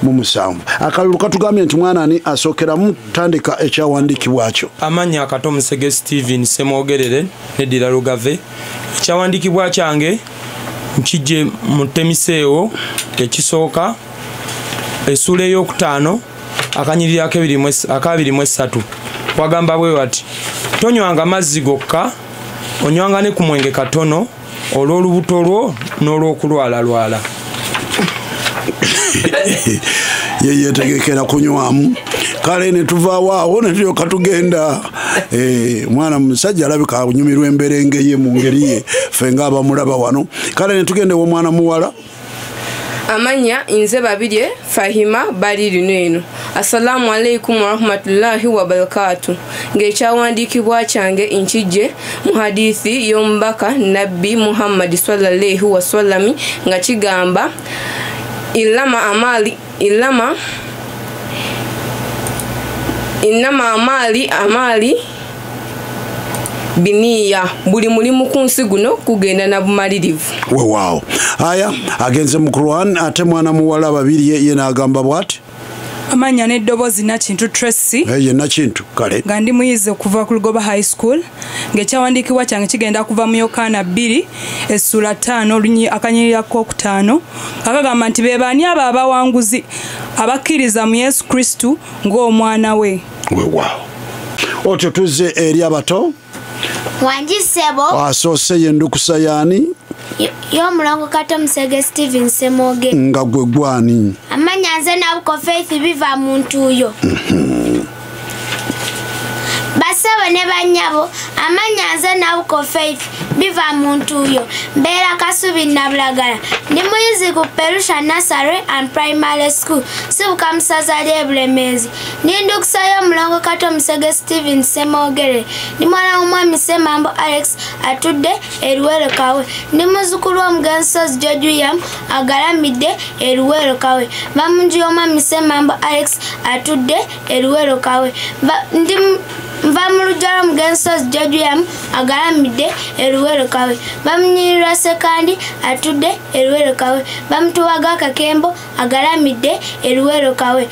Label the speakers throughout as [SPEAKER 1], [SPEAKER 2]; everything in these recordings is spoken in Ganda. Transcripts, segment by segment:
[SPEAKER 1] mu 7 akalulu katugambye nti mwana ani asookeramu tandika ekyawandiikibwa kyo
[SPEAKER 2] amanya akato Musege Steven Semogerere Nedira Lugave ekyawandiikibwa kyange nkijje mu Temiseewo ekisooka essula ey'okutaano akanyirira akabiri mu 3 wagamba bwe wati tonywanga mazzi gokka onywanga ne ku mwenge katono olw'olubuto lwo n'olw'okulwalalwala
[SPEAKER 1] ye yetegekera kunywamu kale ne tuvaawo awo ne tulyoka tugenda mwana musajja alabika anyumirwa emberenge ye mu ngeri ye ffe ng'abamulaba wano kale ne tugenda omwana muwala
[SPEAKER 3] amanya inze babirye Fahima bali lino assalamu alaikum wa rahmatullahi wa barakatuh ng'ekyawandiikibwa kyange nkijje mu hadithi y'omubaka nabbi Muhammad sallallahu wa sallam nga kigamba inama amali biniya buli mulimu ku nsi guno kugenda na bumalirivu
[SPEAKER 1] wow aya agenze mu Quran ate mwana muwala babiri ye n'agamba bwati
[SPEAKER 4] amanya n'eddoboozi Nakintu Tracy
[SPEAKER 1] ye Nakintu kale
[SPEAKER 4] nga ndi muyizi okuva ku Lugoba High School ng'ekyawandiikibwa kyange kigenda kuva mu Yokaana 2 essula 5 akanyirira k'okutaano akagamba nti be baani abo abawanguzi abakkiriza mu Yesu Kristu ng'omwana we
[SPEAKER 1] wow otyo tuzze eri abato
[SPEAKER 5] Wanjisebo
[SPEAKER 1] asoose yendukusa yaani
[SPEAKER 5] y'omulongo Kato Musege Steven Semoge
[SPEAKER 1] nga gwe gwani
[SPEAKER 5] amanya nze Nabuko Faith biva mu ntuuyo basebo ne bannyabo amanya nze Nabuko Faith biva mu ntuuyo mbeera Kasubi Nabulagala ndi muyizi ku Perusha Nursery and Primary School sibuka mu ssaza ly'e Bulemeezi n'endukusa y'omulongo Kato Musege Steven Semogere ndi mwana w'omwami Ssemambo Alex atudde e Luweero Kawe ndi muzzukulu w'omugenzi Sos George William agalamidde e Luweero Kawe bamunju y'omwami Ssemambo Alex atudde e Luweero Kawe nva mu lujja lw'omugenzi Sos George William agalamidde e Luweero Kawe bamunyirirwa Sekandi atudde e Luweero Kawe bamutuwaga Akakembo agalamidde e Luweero Kawe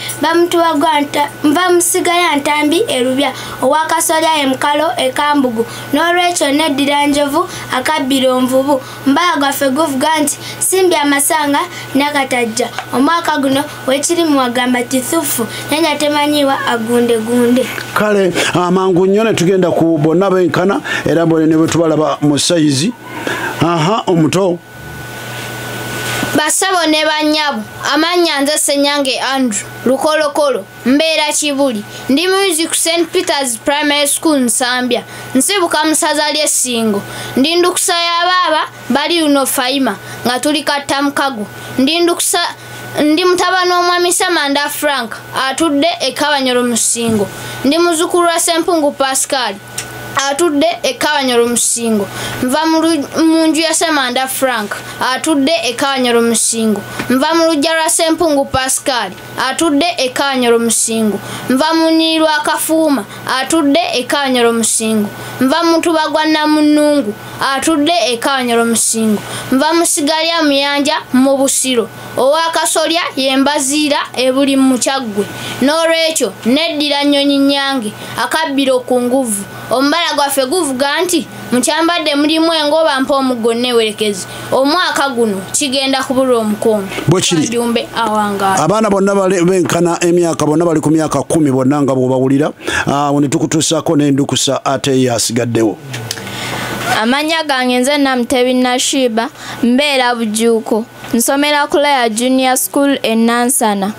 [SPEAKER 5] nva musigala Ntambi e Lubya ow'Akasolya e Mukalo e Kambugu n'olwekyo Neddira Njovu akabbira Onvubu mbala gwaffe guvuga nti simbi amasanga n'akatajja omwaka guno wekirimu wagamba tithufu nenya temanyiwa agundegunde
[SPEAKER 1] kale amangu nnyo ne tugenda ku bonna benkana era mbone ne bwe tubalaba mu sayizi omuto
[SPEAKER 6] basabo ne bannyabo amanya nze Ssenyange Andrew Lukolokolo mbeera Kibuli ndi muyizi ku St Peter's Primary School Nsambya nsibuka mu ssaza ly'e Ssingo ndi ndukusa y'abaaba bali luno Fahima nga tuli Kattamukago ndi mutabani w'omwami Samanda Frank atudde e Kabanyolo mu Ssingo ndi muzzukulu wa Ssempungu Pascal atudde e Kabanyolo mu Ssingo nva mu nju ya Samanda Frank atudde e Kabanyolo mu Ssingo nva mu lujja lwa Ssempungu Pascal atudde e Kabanyolo mu Ssingo nva mu nnyiri lwa Kafuuma atudde e Kabanyolo mu Ssingo nva mu Tuba gwa Namunnungu atudde e Kabanyolo mu Ssingo nva mu Sigalya Muyanja mu Busiro ow'Akasolya ye Mbaziira ebuli mu Kyaggwe n'olwekyo Neddira Nnyonyi Nnyange akabbiro ku nguvu ombala gwaffe guvuga nti mukyambadde mulimu engoba mpa omuggo newerekezi omwaka guno kigenda kubula omukono
[SPEAKER 1] bwekiri
[SPEAKER 6] awangaala
[SPEAKER 1] abaana bonna benkana emyaka bonna bali ku myaka 10 bonna nga bw'obawulira ne tukutuusaako n'endukusa ate yasigaddewo
[SPEAKER 6] amanya gange nze Namutebi Nashiba mbeera Bujuuko nsomera ku Laya Junior School e Nansana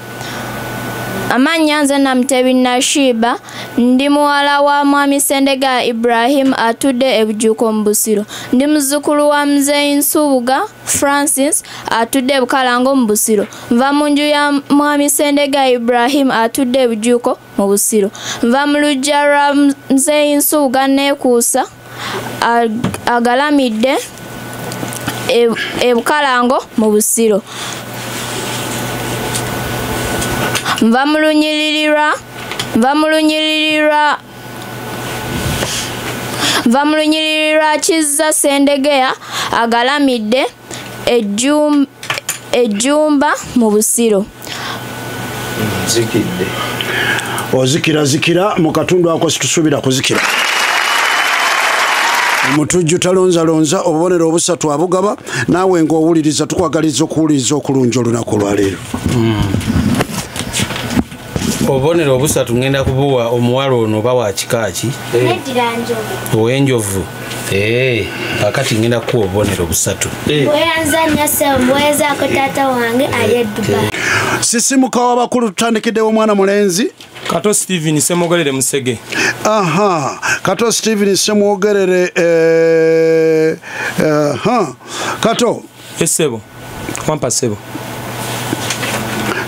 [SPEAKER 6] amanya nze Namutebi Nashiba ndi muwala wa mwami Sendega Ibrahim atudde e Bujuuko mu Busiro ndi muzzukulu wa Muzeeyi Nsubuga Francis atudde Bukalango mu Busiro nva mu nju ya mwami Sendega Ibrahim atudde e Bujuuko mu Busiro nva mu lujja lwa Muzeeyi Nsubuga Neekuusa agalamidde e Bukalango mu Busiro nva mu lunyiriri lwa Kizza Sendegeya agalamidde ejjumba mu Busiro
[SPEAKER 7] Zikidde.
[SPEAKER 1] Ozikira mu katundu ako situsubira kuzikira. Mutujju talonza obubonero obusatu abugaba naawe ng'owuliriza tukwagaliza okuwuliriza okulungi olunaku lwaleero.
[SPEAKER 7] Obubonero obusatu ngenda kubuwa omuwala ono oba wa kika ki? Ow'enjovu. Akati ngenda kuwa obubonero busatu.
[SPEAKER 5] Bweyanzanya ssebo mbuweezaako taata wange ali e Dubai.
[SPEAKER 1] Sisimuka w'abakulu tutandikiddewo mwana mulenzi.
[SPEAKER 2] Kato Steven Semwogerere Musege.
[SPEAKER 1] Aha, Kato Steven Semwogerere Kato.
[SPEAKER 2] Esebo. Wampa sebo.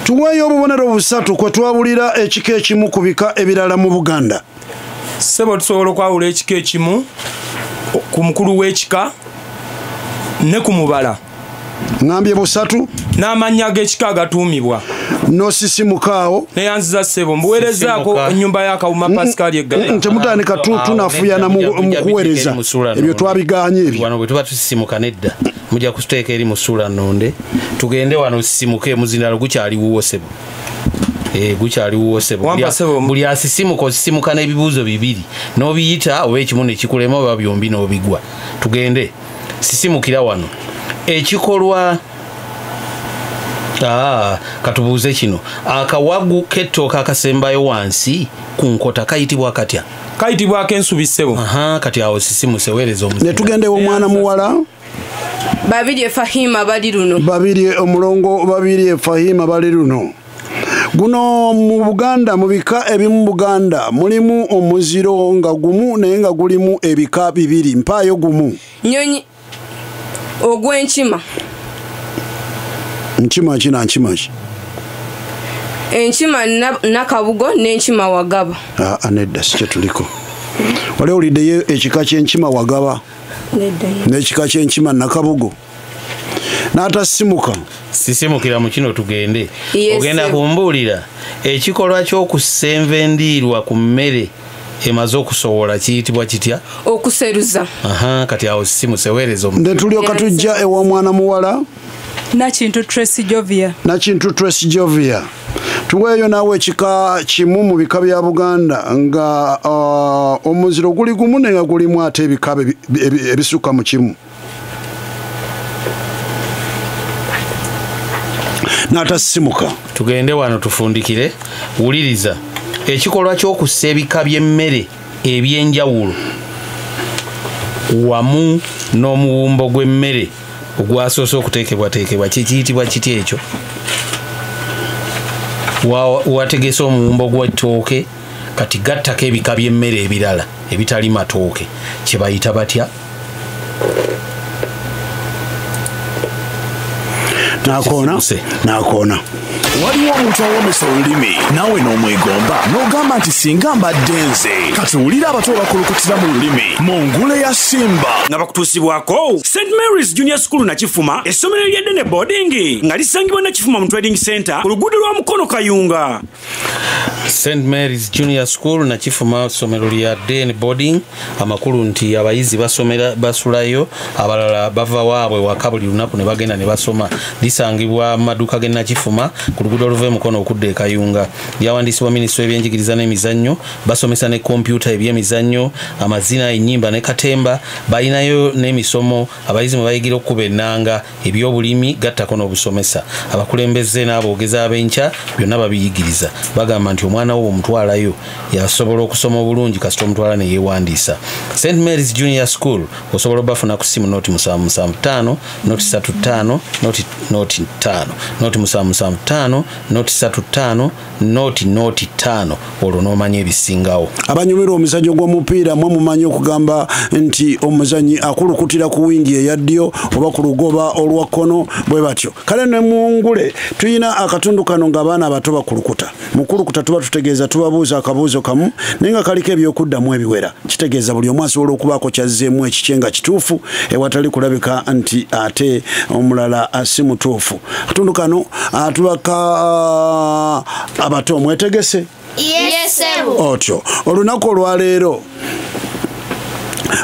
[SPEAKER 1] Tuweeyo obubonero busatu kwe twabulira ekika ekimu ku bika ebirala mu Buganda.
[SPEAKER 2] Sebo tusobola okwawula ekika ekimu ku mukulu w'ekika ne ku mubala.
[SPEAKER 1] Ngambye busatu.
[SPEAKER 2] N'amannya g'ekika agatuumibwa.
[SPEAKER 1] Nosisimukaawo.
[SPEAKER 2] Neyanziza ssebo mbuweerezaako ennyumba ya Kawuma Pascal Eggana.
[SPEAKER 1] Temutandika tunafuuyana mu kuweereza ebyo twabiganye ebyo.
[SPEAKER 7] Wano bwe tuba tusisimuka nedda mujja kusteeka eri mu ssuula nnonde tugende wano sisimuke muzindalo gukyali wuwo ssebo. Gukyali wuwo ssebo. Buli asisimuka osisimuka n'ebibuuzo bibiri n'obiyita oba ekimu ne kikulema oba byombi n'obigwa. Tugende sisimukira wano ekikolwa katubuuze kino akawagu k'ettooka akasembayo wansi ku nkota kayitibwa katya?
[SPEAKER 2] Kayitibwa ak'ensubi ssebo.
[SPEAKER 7] Kati awo sisimuse weereza omusimu.
[SPEAKER 1] Ne tugendewo omwana muwala.
[SPEAKER 3] Babiri Fahima bali luno.
[SPEAKER 1] Babiri omulongo babiri Fahima bali luno. Guno mu Buganda mu bika ebimu Buganda mulimu omuziro nga gumu naye nga gulimu ebika bibiri mpaayo gumu.
[SPEAKER 3] Nyonyi ogw'enkima.
[SPEAKER 1] Nkima ki na nkima ki?
[SPEAKER 3] Enkima Nakabugo n'enkima Wagaba.
[SPEAKER 1] Nedda si kye tuliko. Wali owuliddeyo ekika ky'enkima Wagaba n'ekika ky'enkima Nakabugo n'atasimuka.
[SPEAKER 7] Sisimukira mu kino tugende. Ogenda kumbuulira ekikolwa ky'okusenva endiirwa ku mmere emaze okusowola kiyitibwa kitya?
[SPEAKER 3] Okuseruza.
[SPEAKER 7] Kati awo sisimuse weereza
[SPEAKER 1] omu. Tulyoka tujja ewa mwana muwala.
[SPEAKER 4] Nakintu Tracy Jovia.
[SPEAKER 1] Nakintu Tracy Jovia. Tuweeyo naawe ekika kimu mu bika bya Buganda nga omuziro guli gumu naye nga gulimu ate ebika ebisukka mu kimu. N'atasimuka.
[SPEAKER 7] Tugende wano tufundikire. Wuliriza ekikolwa ky'okussa ebika by'emmere eby'enjawulo wamu n'omuwumbo gw'emmere ogwasoose okuteekebwateekebwa kiyitibwa kitya ekyo? Wategese omuwumbo gw'ettooke kati gattako ebika by'emmere ebirala ebitali matooke kye bayita batya?
[SPEAKER 1] Nakoona.
[SPEAKER 8] Waliwo omuntu awomesa olulimi naawe n'omwegomba n'ogamba nti singa mbadde nze kati wulira abato bakulukutira mu lulimi mu ngule ya Simba
[SPEAKER 9] nga bakutuusibwako St Mary's Junior School Nakifuma essomero ly'eddene boarding nga lisangibwa Nakifuma mu Trading Center ku luguudo lwa Mukono Kayunga.
[SPEAKER 7] St Mary's Junior School Nakifuma ssomero lya ddene boarding amakulu nti abayizi basulayo abalala bava waabwe waka buli lunaku ne bagenda ne basoma. Lisangibwa mu maduuka g'e Nakifuma ku luguudo oluva Mukono okudda e Kayunga. Lyawandiisibwa minisitule y'ebyenjigiriza n'emizannyo. Basomesa ne kompyuta ebyemizannyo, amazina, ennyimba ne katemba. Balinayo n'emisomo abayizi mwe bayigira okukuba ennanga, ebyobulimi gattako n'obusomesa. Abakulembeze n'aboogezi ab'enkya byonna babiyigiriza. Bagamba nti omwana wo omutwalayo yasobola okusoma obulungi kasita omutwala ne yeewandiisa. St Mary's Junior School osobola obafuna ku ssimu noti 775 noti 35 noti 5 noti 775 noti 35 noti 5 olwo n'omanya ebisingawo.
[SPEAKER 1] Abanyumirwa omuzannyo gw'omupiira mwe mumanyi okugamba nti omuzannyi akulukutira ku wingi eya ddyo oba ku lugoba olwa kkono bwe batyo. Kale ne mu ngule tuyina akatundu kano ng'abaana abato bakulukuta. Mukulukuta tuba tutegeeza tubabuuza akabuuzo kamu naye nga kaliko ebyokuddamu ebiwera. Kitegeeza buli omu asobola okubaako kyazzeemu ekikye nga kituufu ewatali kulabika nti ate omulala si mutuufu. Akatundu kano tubaka abato mwetegese?
[SPEAKER 5] Yes,
[SPEAKER 1] otyo olunaku olwaleero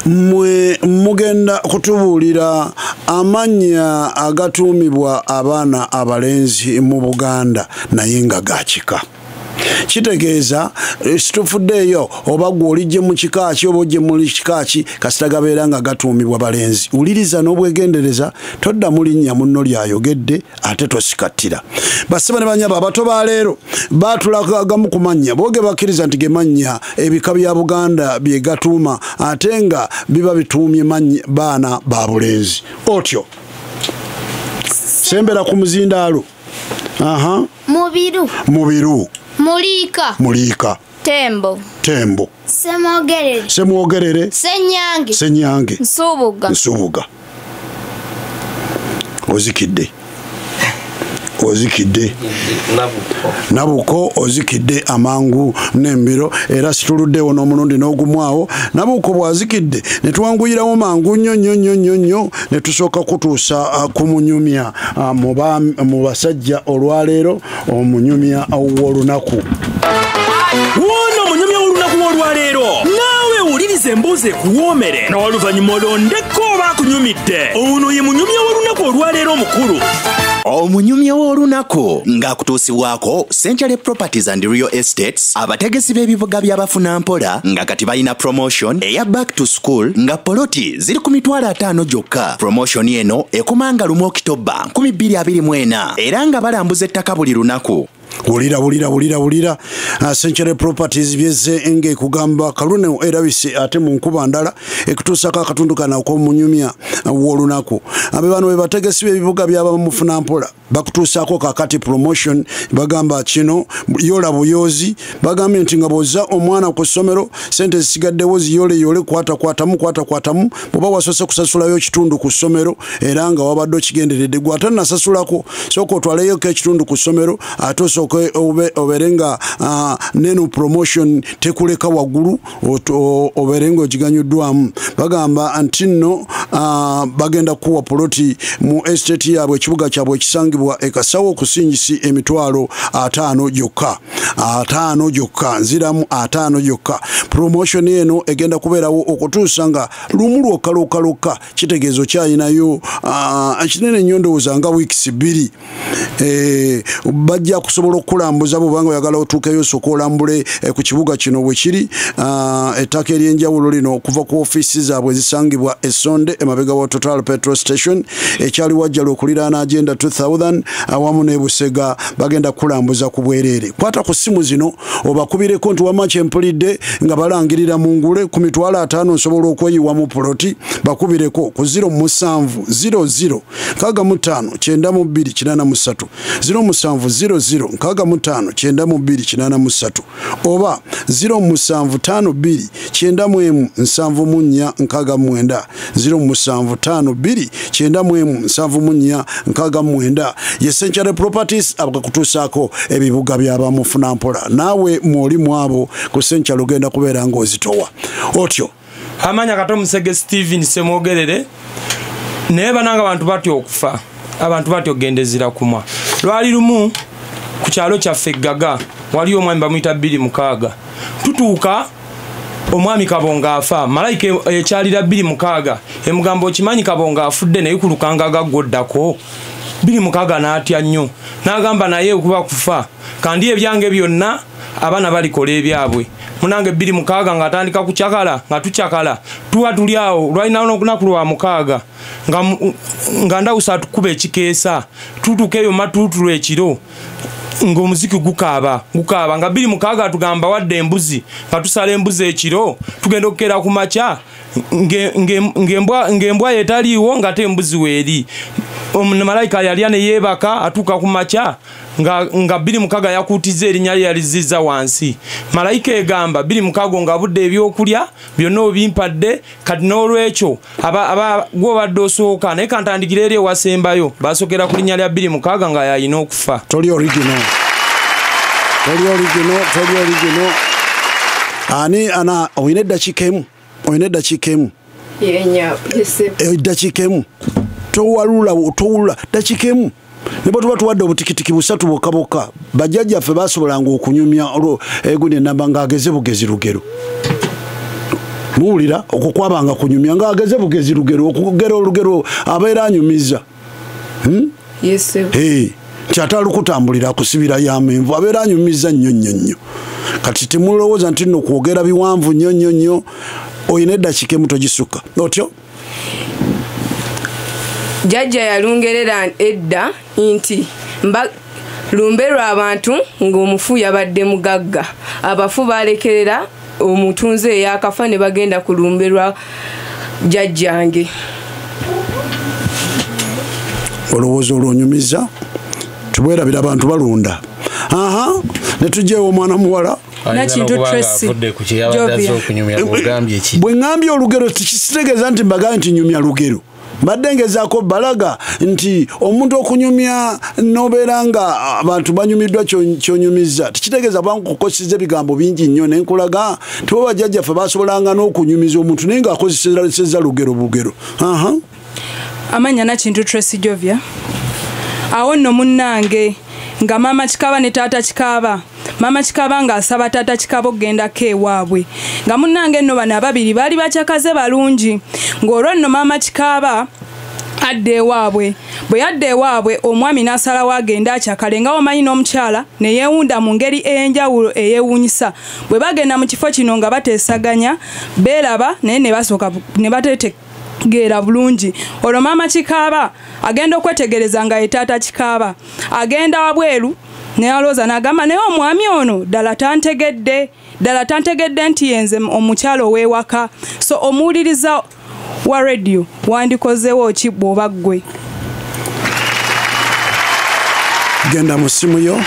[SPEAKER 1] mwe mugenda kutubuulira Amanya agatuumibwa abaana abalenzi mu Buganda naye nga gakika. Kitegeeza situfuddeeyo oba gwe olijje mu kika ki oba ojje muli kika ki kasita gabeera nga gatuumibwa balenzi. Wuliriza n'obwegendereza, todda mu linnya munno lyayogedde ate tosikattira. Basiba ne banyabo abato ba leero baatulagamu ku mannya booge bakkiriza nti ge mannya ebika bya Buganda bye gatuuma ate nga biba bituumye baana ba bulenzi. Otyo sembera ku muzindaalo. Mubiru. Mulika. Tembo. Semwogerere. Senyange. Nsubuga. Ozikidde. Nabuko ozikidde amangu n'embiro era situluddewo n'omulundi n'ogumwawo. Nabuko bwazikidde ne tuwanguyirawo mangu nnyo ne tusooka kutuusa ku munyumya mu basajja olwaleero omunyumya w'olunaku.
[SPEAKER 9] Wono munyumya w'olunaku olwaleero naawe wuliriza emboozi ekuwoomere n'oluvannyuma olondeko baakunyumidde. Ono ye munyumya w'olunaku olwaleero omukulu.
[SPEAKER 10] Omunyumya w'olunaku ng'akutuusibwako Century Properties and Real Estates, abategesi b'ebibuga by'abafuna mpola nga kati balina promotion eya back to school nga poloti ziri ku $50 gyokka. Promotion eno ekumanga lumu Oktoba 2024 era nga balambuza ettaka buli lunaku. Wulira Century Properties byeze enge kugamba kalune erabise ate mu nkuba ndala ekutuusako akatundu kana ok'omunyumya w'olunaku. Abe bano be bategesi b'ebibuga by'abamufuna mpola bakutuusako kakati promotion bagamba kino yola buyozi bagambye nti nga bw'ozza omwana ku ssomero sente zisigaddewo ziyole kwatamu bw'oba wasoose kusasulayo kitundu ku ssomero era nga wabadde okigenderedde gwe atannasasulako sooka otwaleyoko ekitundu ku ssomero ate oberenga neno promotion tekuleka waggulu oberenga ogiganyiddwamu. Bagamba nti nno bagenda kuwa poloti mu estate yaabwe ekibuga kyabwe ekisangibwa ekasawo okusingisi $50 gyokka nziramu $5 gyokka. Promotion eno egenda kubeerawo okutuusa nga lumu lwokka kitegeezo kyayinayo kinene nnyo ndowooza nga weeks 2 bajja kusobola okulambuza bwobanga oyagala otuukeyo sooka olambule ku kibuga kino bwe kiri ettaka ery'enjawulo lino okuva ku ofiisi zaabwe ezisangibwa Essonde emabega wa Total Petrol Station ekyali wajjala okuliraana Agenda 2000 awamu ne Busega bagenda kulambuza ku bwereere. Kwata ku simu zino obakubireko nti wama kyempulidde nga balangirira mu ngule ku $50 nsobola okweyiwa mu poloti bakubireko ku 0700 659283 0700659283 oba 0752917469 0752917469 ye Century Properties abakakutuusaako ebibuga by'abamufuna mpola. Naawe mwoli mwabo ku Century ogenda kubeera ng'ozitowa otyo.
[SPEAKER 2] Amanya kato Musege Steven Semwogerere naye bananga abantu batyo okufa abantu batyo gendezira kumwa. Lwali lumu ku kyalo kyaffe Gaga wali omwami bamuyita 26 tutuuka omwami Kabonga afa malayika ekyalira 26 emugambo kimanyi Kabonga afudde naye kulukanga gaggoddako 26 n'atya nnyo n'agamba naye okuba kufa kandi ebyange byonna abaana balikola ebyabwe munange 26 nga atandika kucyakala nga tucyakala tuwa tuli awo lwalina olunaku lwa 6 nga ndawusa tukuba ekikeesa tutuukeyo matuutulu ekiro ng'omuziki gukaaba nga 26 tugamba wadde embuzi nga tusala embuzi ekiro tugenda okukera ku makya ng'embwa yetaliiwo ng'ate embuzi weeri. Malayika yalya ne yeebaka atuuka ku makya nga 26 yakuutiza erinnya lye yalizizza wansi. Malayika egamba 26 nga budde ebyokulya byonna obimpadde kati n'olwekyo gw'obadde osooka naye kantandikira eri ewasembayo basookera ku linnya lya 26 nga yalina okufa.
[SPEAKER 1] Toli original. Ani ana oyina eddakiika emu eddakiika emu towulula dakiika emu ne bwe tuba tuwadde obutikitiki 3 bokka bajjajjaffe baasobolanga okunyumya eguni enamba ng'ageze bugezi lugero muwulira okukwabanga kunyumya nga ageze bugezi lugero okugera olugero abeera anyumiza
[SPEAKER 3] yes
[SPEAKER 1] kyatali kutambulira kusibira yamenvu abeera anyumiza nnyo kati temulowooza nti nno kwogera biwanvu nnyo oyina eddakiika emu togisukka otyo
[SPEAKER 3] jjajja yalungerera edda nti lumbe lw'abantu ng'omufu yabadde mugagga abafu balekerera omutunzi eyakafa ne bagenda ku lumbe lwa jjajjange
[SPEAKER 1] olowooza olwonyumiza tubwerabira abantu balunda netujjeewo omwana muwala
[SPEAKER 4] Nakintu Tracy
[SPEAKER 1] bwe ngambye olugero tikitegeeza nti mbagaye nti nyumya lugero mbadde ngezaako balaga nti omuntu okunyumya nobeera nga abantu banyumiddwa kyonyumiza tikitegeeza bankukoseza ebigambo bingi nnyo nenkulaga tibo bajjajjaffe basobolanga n'okunyumiza omuntu naye ng'akozeseza lugero bugero
[SPEAKER 4] amanya Nakintu Tracy Jovia awo nno munnange nga mama Kikaba ne taata Kikaba mama Kikaba ng'asaba taata Kikaba okgendako ewaabwe nga munnange nno bano ababiri baali bakyakaze balungi ng'olwo nno mama Kikaba adda ewaabwe bwe yadda ewaabwe omwami n'asalawo agenda akyakale nga omanyi n'omukyala ne yeewunda mu ngeri ey'enjawulo eyeewuunyisa bwe bagenda mu kifo kino nga bateesaganya beeraba naye ne basooka ne bateetegeera bulungi olwo mama Kikaba agenda okwetegereza nga ye taata Kikaba agenda wabweru neyalooza n'agamba naye omwami ono ddala tantegedde nti yenze omukyala ow'ewaka so omuwuliriza wa radio wandikozeewo ki bw'oba ggwe
[SPEAKER 1] genda mu simu yo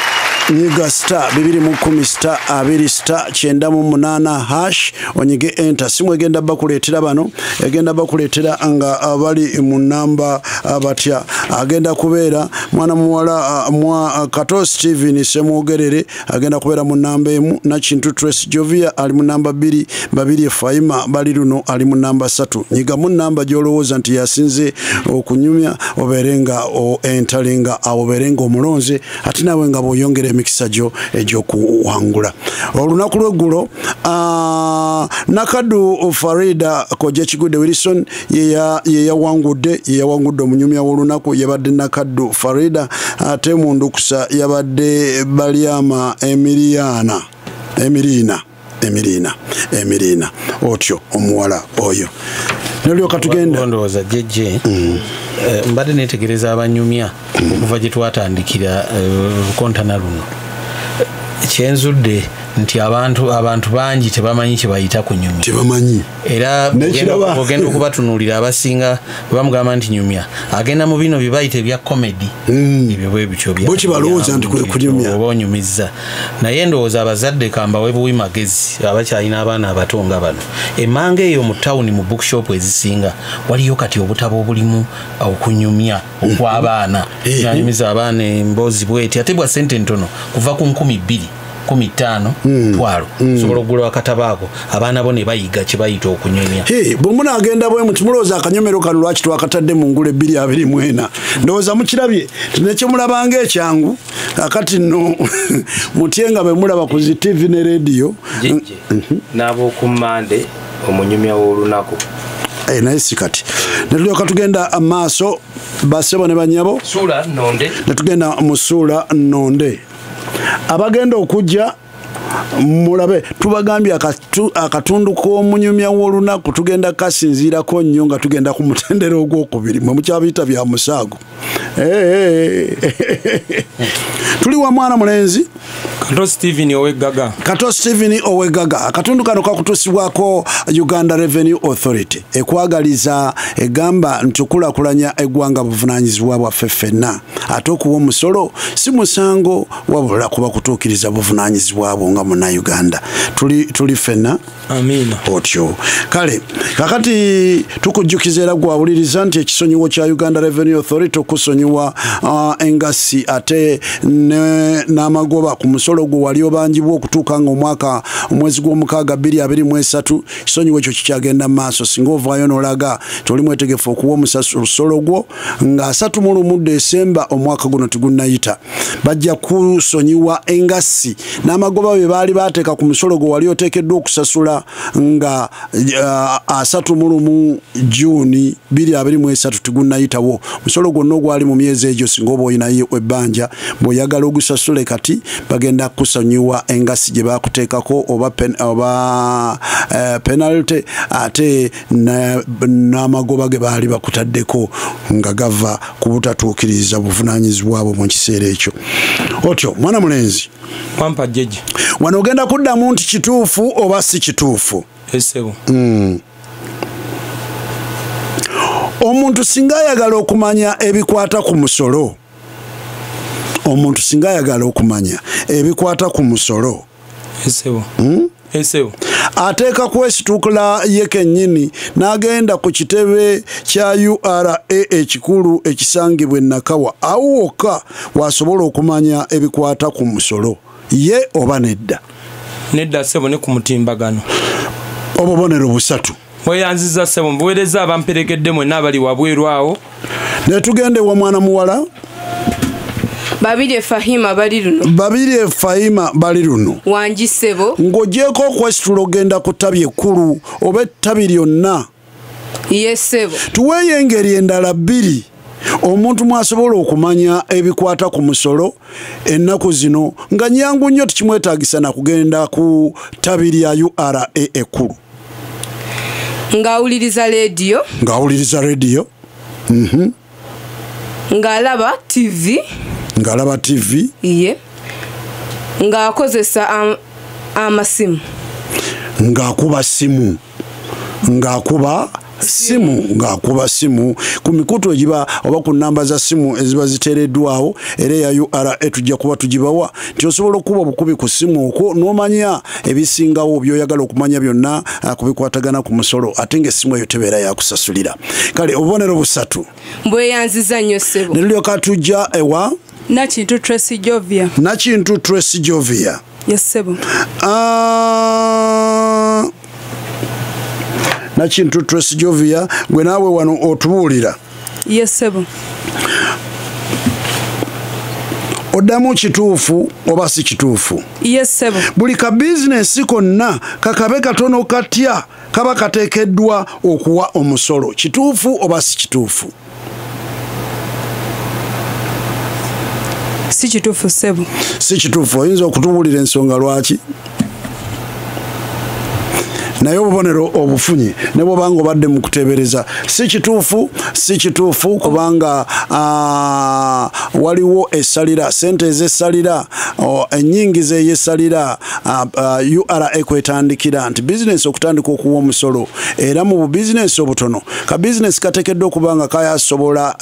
[SPEAKER 1] nyiga star 210 star 298 hash onyige enter simu egenda bakuleetera bano egenda bakuleetera nga abali mu namba abatya agenda kubeera mwana muwala mwa Kato Steven Semwogerere agenda kubeera mu namba emu Nakintu Tracy Jovia ali mu namba 2 babiri Faima bali luno ali mu namba 3 nyiga mu namba gyolowooza nti yasinze okunyumya oberenga o enteringa oberenga omulonze ati nawe nga boyongere emikisa gyo egy'okuwangula olunaku lw'eggulo Nakaddu Farida Koje Kigude Wilson yeyawangudde omunyumya w'olunaku yabadde Nakaddu Farida ate mu ndukusa yabadde Baliama Emirina otyo omuwala oyo nelyoka tugenda
[SPEAKER 7] ndowooza jjejje mbadde netegereza abanyumya okuva gye twatandikira lukontana luno kyenzudde nti abantu bangi tebamanyi kye bayita kunyumya
[SPEAKER 1] tebamanyi
[SPEAKER 7] era ogenda okubatunuulira abasinga bamugamba nti nyumya agenda mu bino byebayita ebya comedy ebyo bwe bityo
[SPEAKER 1] byokibalowooza nti kunyumya
[SPEAKER 7] oba onyumizza naye ndowooza abazadde kambawe buwi magezi abakyalina abaana abato nga bano emmanga eyo mu tawuni mu bookshop ezisinga waliyo kati obutabo obulimu okunyumya okw'abaana anyumiza abaana emboozi bweti ate bwa sente ntono kuva ku 15 twalo sobola okugula akatabaako abaana bo ne bayiga kye bayita okunyumya
[SPEAKER 1] bwe munagenda bwe mutimulowooza akanyomero kano lwaki twakatadde mu ngule 224 ndowooza mukirabye tinekimulabanga ekyangu akati nno mutye nga bwe mulaba ku zi TV ne radio
[SPEAKER 2] n'ab'okummande omunyumya w'olunaku
[SPEAKER 1] naye si kati netulyoka tugenda amaaso basebo ne banyabo netugenda mu ssuula nnonde abagenda okujja mulabe tubagambye akatundu k'omunyumya w'olunaku tugenda kasinziirako nnyo nga tugenda ku mutendera ogwokubiri mwe mukyabiyita bya musaago tuli wa mwana mulenzi
[SPEAKER 2] Kato Steven Oweggaga akatundu kano kakutuusibwako Uganda Revenue Authority ekwagaliza egamba nti okulakulanya eggwanga buvunaanyizibwa bwaffe ffenna ate okuwa omusolo si musango wabula kuba kutuukiriza buvunaanyizibwa bwo nga munnauganda tuli ffenna amiina
[SPEAKER 1] otyo kale kakati tukujjukiza era gwawuliriza nti ekisonyiwo kya Uganda Revenue Authority okusonyiwa engassi ate n'amagoba ku musolo gwo wali obanjibwa okutuuka nga omwezi gw'omukaaga 2023 kisonyiwo ekyo kikyagenda mu maaso singa ovaayo n'olaga toli mwetegefu okuwa omusolo gwo nga 31 Desemba omwaka guno tigunnayita bajja kusonyiwa engassi n'amagoba bye baali bateeka ku musolo gwe wali oteekeddwa okusasula nga 31 Juni 2023 tigunnayitawo. Musolo gwonna ogwali mu myezi egyo singa oba olinayo ebbanja bw'oyagala ogusasule kati bagenda kusonyiwa engasi gye baakuteekako oba penalty ate n'amagoba ge baali bakutaddeko nga gava ku butatuukiriza buvunaanyizibwa bwo mu kiseera ekyo. Otyo mwana mulenzi
[SPEAKER 2] wampa jeje
[SPEAKER 1] wano ogenda kuddamu nti kituufu oba si kituufu.
[SPEAKER 2] Esebo
[SPEAKER 1] Omuntu singa ayagala okumanya ebikwata ku musolo, omuntu singa ayagala okumanya ebikwata ku musolo,
[SPEAKER 2] esebo
[SPEAKER 1] ateeka kwesituukula ye kennyini n'agenda ku kitebe kya URA ekikulu ekisangibwa Nakawa awo wokka wasobola okumanya ebikwata ku musolo ye oba nedda.
[SPEAKER 2] Nedda sebo ne ku mutimbagano
[SPEAKER 1] obubonero busatu
[SPEAKER 2] weyanziza sebo mbuweereza abamperekedde mwenna abali wabweru awo
[SPEAKER 1] ne tugende wa mwana muwala
[SPEAKER 3] Babirye Fahima bali luno Wanji sebo
[SPEAKER 1] ng'ogyeko okwesitula ogenda ku ttabi ekkulu oba ettabi lyonna.
[SPEAKER 3] Ye sebo
[SPEAKER 1] tuweeyo engeri endala bbiri omuntu mwasobola okumanya ebikwata ku musolo ennaku zino nga nyangu nnyo tukimwetaagisa na kugenda ku ttabi lya URA ekkulu.
[SPEAKER 3] Ng'awuliriza radio ng'alaba TV ye ng'akozesa amasimu
[SPEAKER 1] ng'akuba simu ku mikutu egiba oba ku namba za simu eziba ziteereddwawo era ya URA tujja kuba tugibawa nti osobola okuba obukubi ku simu okwo n'omanya ebisingawo by'oyagala okumanya byonna kubikwatagana ku musolo ate ng'essimu eyo tebeera yakusasulira. Kale obubonero busatu
[SPEAKER 3] mbweyanziza nnyo ssebo
[SPEAKER 1] ne tulyoka tujja ewa
[SPEAKER 4] Nakintu Tracy Jovia. Yes sebo
[SPEAKER 1] Nakintu Tracy Jovia gwe naawe wano otubuulira.
[SPEAKER 4] Yes sebo
[SPEAKER 1] oddamu kituufu oba si kituufu.
[SPEAKER 4] Yes sebo
[SPEAKER 1] buli ka bizinesi konna kakabe katono katya kaba kateekeddwa okuwa omusolo kituufu oba si kituufu.
[SPEAKER 4] Si kituufu sebo
[SPEAKER 1] si kituufu. Oyinza okutubuulira ensonga lwaki naye obubonero obufunye ne bw'obanga obadde mu kuteebereza si kituufu kubanga waliwo essalira sente ez'essalira ennyingiza ey'essalira URA kwetandikira nti bizinesi okutandika okuwa omusolo era mu bubizinesi obutono ka bizinesi kateekeddwa okuba nga kayasobola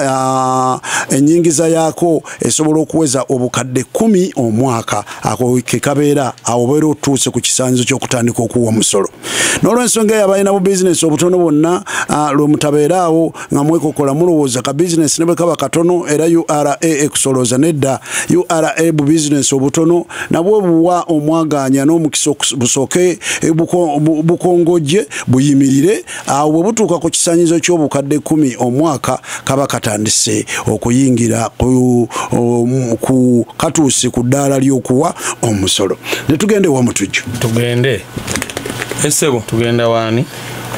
[SPEAKER 1] ennyingiza yaako esobola okuweza obukadde 10 omwaka ako ke kabeera awo obeera otuuse ku kisanyizo ky'okutandika okuwa omusolo. N'olw'ensonga eyo abalina bu bizinesi obutono bonna lwe mutabeeraawo nga mwekokola mulowooza ka bizinesi ne bwe kaba katono era URA ekusolooza nedda. URA bu bizinesi obutono nabwo buwa omwaganya n'omukisa busooke bukongojje buyimirire awo bwe butuuka ku kisanyizo ky'obukadde 10 omwaka kaba katandise okuyingira ku katuuse ku ddaala ly'okuwa omusolo. Ne tugende wamutujju
[SPEAKER 7] tugende
[SPEAKER 2] esebo
[SPEAKER 7] tugenda wani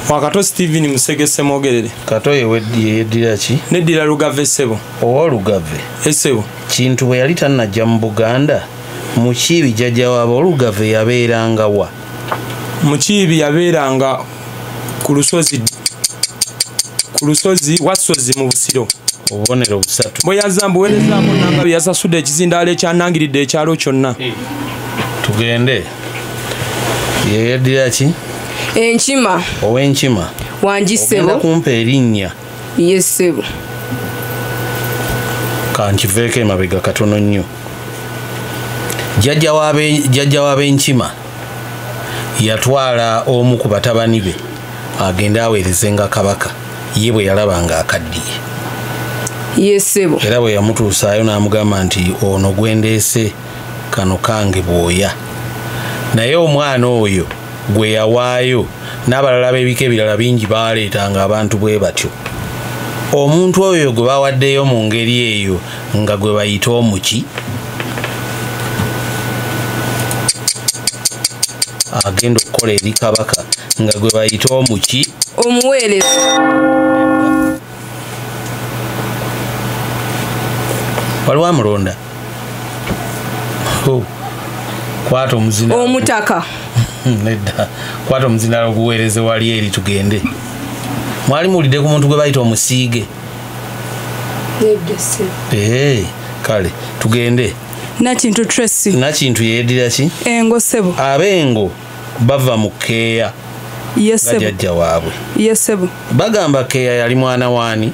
[SPEAKER 2] wakato Steven Musegese Mogerere
[SPEAKER 7] kato yeddira ki
[SPEAKER 2] neddira Lugave sebo
[SPEAKER 7] owa Lugave
[SPEAKER 2] esebo
[SPEAKER 7] kintu bwe yali tannajja mu Buganda mukiibi jjajja waabo Lugave yabeeranga wa
[SPEAKER 2] mukiibi yabeeranga ku lusozi wasozi mu Busiro.
[SPEAKER 7] Obubonero busatu
[SPEAKER 2] bwe yazambuweerezaamu nanga bye yasasudde ekizindaalo ekyanangiridde ekyalo kyonna.
[SPEAKER 7] Tugende yeddira ki
[SPEAKER 3] Enkima
[SPEAKER 7] ow'Enkima
[SPEAKER 3] Wanji sebo
[SPEAKER 7] kumpa erinnya.
[SPEAKER 3] Yes sebo
[SPEAKER 7] kankiveeko emabega katono nnyo. Jjajja w'Enkima yatwala omu ku batabani be agende aweerezenga kabaka ye bwe yalabanga akaddiye.
[SPEAKER 3] Yes sebo
[SPEAKER 7] era bwe yamutuusaayo n'amugamba nti ono gwendeese kano kange bwoya. Naye omwana oyo gwe yawaayo n'abalala b'ebika ebirala bingi baaleetanga abantu bwe batyo. Omuntu oyo gwe bawaddeyo mu ngeri eyo nga gwe bayita omuki agenda okukola eri kabaka nga gwe bayita omuki
[SPEAKER 3] omuweereza
[SPEAKER 7] waliwo amulonda kwata omuzina
[SPEAKER 3] omutaka
[SPEAKER 7] nedda kwata omuzindalo oguweereze wali eri tugende mwali muwulidde ku muntu gwe bayita omusiige kale tugende
[SPEAKER 4] Nakintu Tracy
[SPEAKER 7] Nakintu yeedira ki
[SPEAKER 4] engo sebo
[SPEAKER 7] abengo bava mu keeya gajjajja waabwe
[SPEAKER 4] yesebo
[SPEAKER 7] bagamba keeya yali mwana waani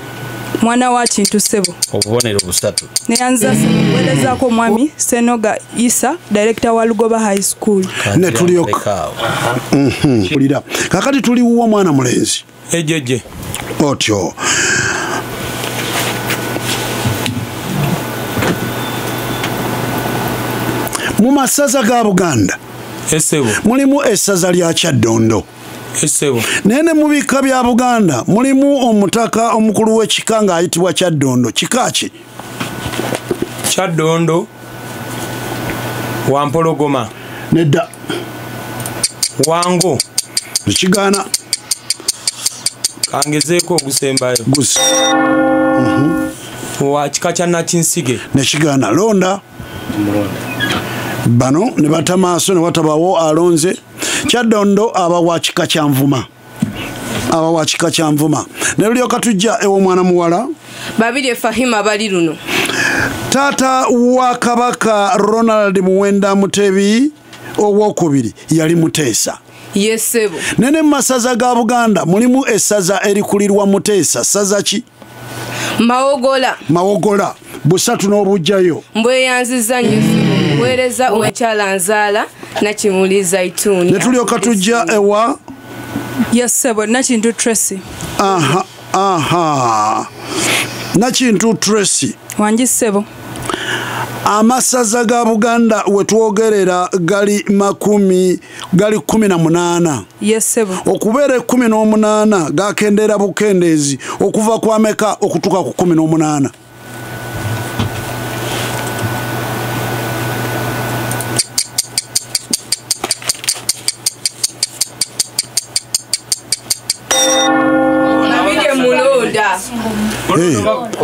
[SPEAKER 4] mwana wa Kintu Sebo
[SPEAKER 7] obubonero busatu
[SPEAKER 4] neyanza kuweerezaako omwami Senoga Isa director wa Lugoba High School
[SPEAKER 1] ne tulioka ulira kakati tuli wa mwana mulenzi
[SPEAKER 2] ejeje
[SPEAKER 1] otyo mu masaza ga Buganda
[SPEAKER 2] esebo
[SPEAKER 1] mulimu essaza lya Kyaddondo
[SPEAKER 2] esebo
[SPEAKER 1] nene mu bika bya Buganda mulimu omutaka omukulu w'ekika nga ayitibwa Kyaddondo kikaki
[SPEAKER 2] Kyaddondo Wampologoma
[SPEAKER 1] nedda
[SPEAKER 2] Wango
[SPEAKER 1] Kigaana
[SPEAKER 2] kangezeeko ogusembayo
[SPEAKER 1] gusi
[SPEAKER 2] wa kika kya Nakinsige
[SPEAKER 1] ne Kigaana londa bano ne bata maaso ne watabawo alonze Kyaddondo aba wa kika kya Nvuma ne lulyoka tujja ewo mwana muwala
[SPEAKER 3] babiri Fahima bali luno
[SPEAKER 1] taata wa kabaka Ronald Muwenda Mutebi owokubiri yali Muteesa
[SPEAKER 3] yesebo
[SPEAKER 1] nene masaza ga Buganda mulimu essaza erikulirwa Muteesa saza ki mawogola busatu n'obujjayo
[SPEAKER 3] mbweyanziza nnyo weereza omukyala Nzaala Nakimuli Zaituni
[SPEAKER 1] ne tulyoka tujja ewa
[SPEAKER 4] yesebo Nakintu Tracy
[SPEAKER 1] Nakintu Tracy
[SPEAKER 4] wangi sebo
[SPEAKER 1] amasaza ga Buganda wetwogerera gali 18
[SPEAKER 4] yesebo
[SPEAKER 1] okubeera 18 gakendera bukendeezi okuva kwa meka okutuka ku 18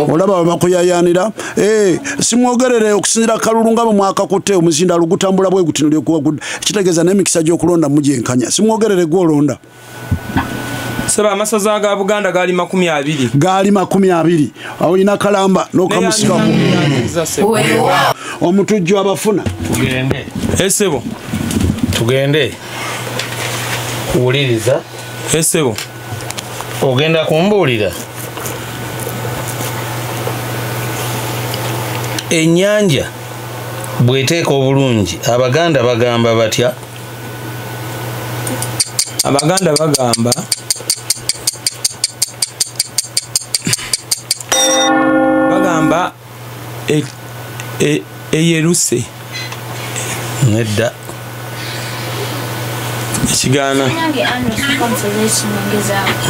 [SPEAKER 1] olaba bakuyayanira simwogerere okusinzira kalulu nga bamwaka kutte omuzindalo gutambula bwe gutino lyokuwa kitegeeza n'emikisa gy'okulonda mugyenkanya simwogerere gwolonda
[SPEAKER 2] seba amasaza ga Buganda gali 20 olina kalamba n'okamusikako omutujju abafuna
[SPEAKER 7] tugende
[SPEAKER 2] esebo
[SPEAKER 7] tugende wuliriza
[SPEAKER 2] esebo
[SPEAKER 7] ogenda kumbuulira ennyanja bweteeka obulungi Abaganda bagamba batya
[SPEAKER 2] Abaganda bagamba eyeruse
[SPEAKER 7] nedda
[SPEAKER 2] Kigaana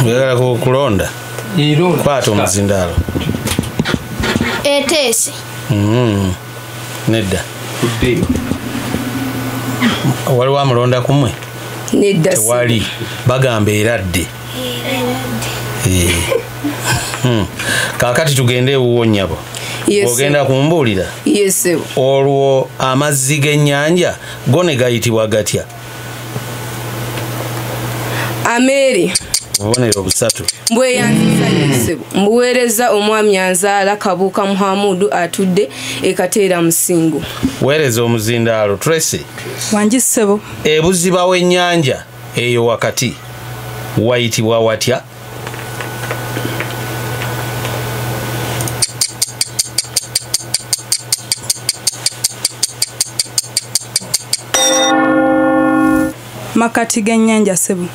[SPEAKER 7] oyagala kulonda kwata omuzindaalo
[SPEAKER 6] eteese
[SPEAKER 7] nedda waliwo amulonda kumwe
[SPEAKER 3] nedda
[SPEAKER 7] tewali bagamba eradde kaakati tugende ewuwo nnyabo ogenda kumbuulira olwo amazzi g'ennyanja go ne gayitibwa gatya
[SPEAKER 3] Ameeri
[SPEAKER 7] obubonero busatu
[SPEAKER 3] mbweyanziza yesebo mbuweereza omwami Anzaala Kabuuka Muhamudu atudde ekateera Musingo
[SPEAKER 7] weereza omuzindaalo Tracy
[SPEAKER 4] wangi sebo
[SPEAKER 7] ebuziba w'ennyanja eyo wakati wayitibwa watya
[SPEAKER 4] makati g'ennyanja sebo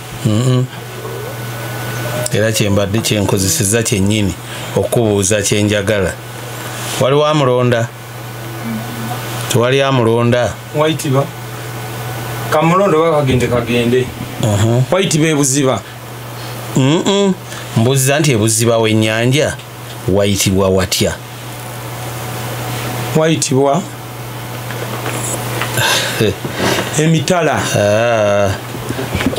[SPEAKER 7] era kyembadde kyenkozeseza kyennyini okubuuza kyenjagala waliwo amulonda tewali amulonda
[SPEAKER 2] wayitibwa kamulondo kagende wayitibwa ebuziba
[SPEAKER 7] mbuuziza nti ebuziba w'ennyanja wayitibwa watya
[SPEAKER 2] wayitibwa emitala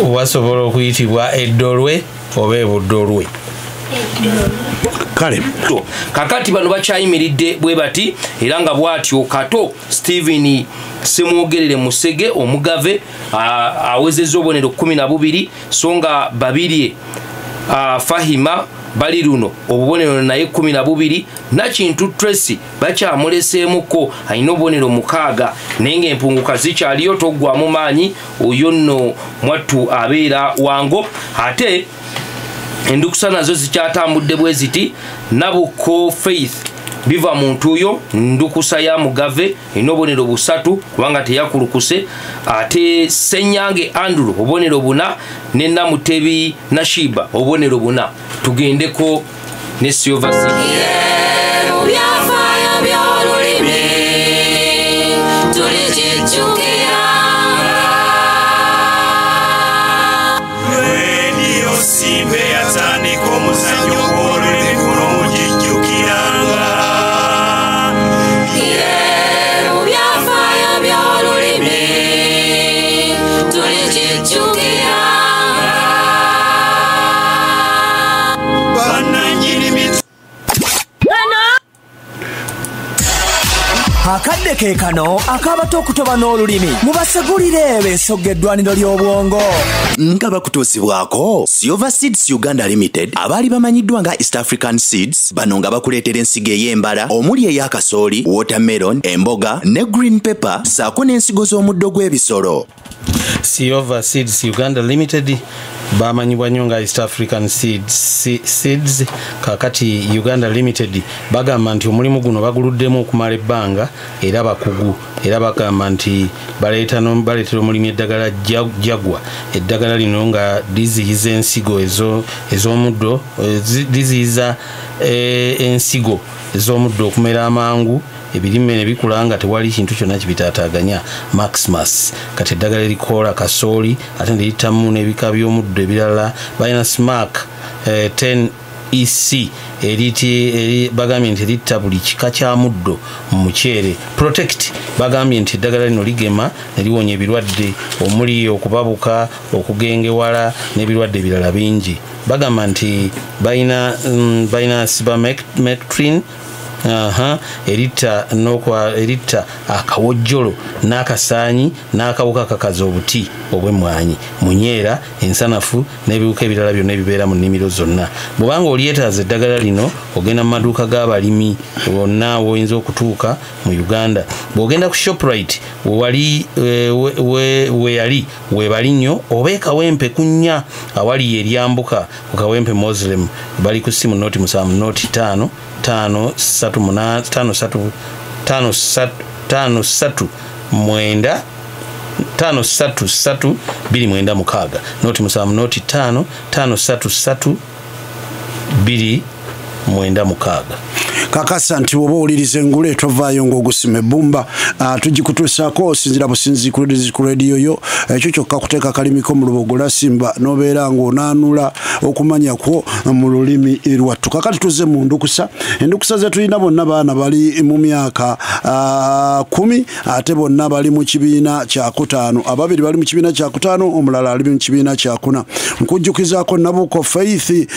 [SPEAKER 7] wasobola okuyitibwa eddolwe oba ebuddolwe.
[SPEAKER 1] kale
[SPEAKER 11] kakati bano bakyayimiridde bwe bati era nga bwatyo Kato Stephen Semwogerere Musege omugave awezezza obubonero 12 so nga babiri Fahima bali luno obubonero naye 12 Nakintu Tracy bakyamuleseemuko alina obubonero 6 naye ng'empunguka zikyaliyo toggwamu maanyi oyo nno mwattu abeera wango ate endukusa nazo zikyatambudde bwe ziti Nabuko Faith biva muntu uyo ndukusa ya mugave enobonero 3 kubanga teyakulukuse ate Senyange Andrew obonero 4 ne Namutebi Nashiba obonero 4 tugendeko ne Silver City
[SPEAKER 9] Simbe yatandika omuzannyo gw'olulimi guno mugijjukiranga. Mu byafaayo by'olulimi tulijijjukira. Bannannyini
[SPEAKER 12] akadde ke kano akabato okutoba n'olulimi mubasegulire b'ensogga eddwaniro ly'obwongo
[SPEAKER 10] nga bakutuusibwako Silver Seeds Uganda Limited abaali bamanyiddwa nga East African Seeds bano nga bakuleetera ensigo ey'embala omuli ey'akasooli watermelon emboga ne green pepper saako n'ensigo z'omuddo gw'ebisolo.
[SPEAKER 7] Silver Seeds Uganda Limited bamanyibwa nnyo nga East African Seeds kakati Uganda Limited bagamba nti omulimu guno baguluddemu okumala ebbanga era bakugu era bagamba nti baleetera omulimu eddagala jagwa eddagala lino nga liziyiza ensigo ez'omuddo liziyiza ensigo ez'omuddo okumera amangu ebirime ne bikula nga tewali kintu kyonna kibitaataaganya Maximus kati eddagala erikoola kasooli ate ne litamu n'ebika by'omuddo ebirala balina Smack 10 EC bagambye nti eritta buli kika kya muddo mu muceere. Protect bagambye nti eddagala lino ligema ne liwonya ebirwadde omuli okubabuka okugengewala n'ebirwadde ebirala bingi. Bagamba nti balina Sibamectin eritta akawojjolo n'akasaanyi n'akawuka kakaza obuti obw'emmwanyi munyeera ensanafu n'ebiwuka ebirala byonna ebibeera mu nnimiro zonna. bw'obanga olyetaaza eddagala lino ogenda mu maduuka g'abalimi wonna woyinza okutuuka mu Uganda. bw'ogenda ku Shoprite weyali webali nnyo oba ekawempe kunnya awali eryambuka ku kawempe Muslim bali ku simu noti 7 noti 5 5-3-8-5-3 5-3-3-9 5-3-3-2-9 noti 7 noti 5 5-3-3-2-9
[SPEAKER 1] kakasa nti oba olirize ngule tovaayo ng'ogusima ebbumba tugikutuusaako osinzira businzi ku radio yo ekyo kyokka kuteeka kalimiko mu lubogola simba n'obeera ng'onaanula okumanya kwo mu lulimi lwattu. Kakati tuzze mu ndukusa. Endukusa ze tulina bonna baana bali mu myaka 10 ate bonna bali mu kibiina kya 5 ababiri bali mu kibiina kya 5 omulala ali mu kibiina kya 4. nkujjukizaako Nabuko Faith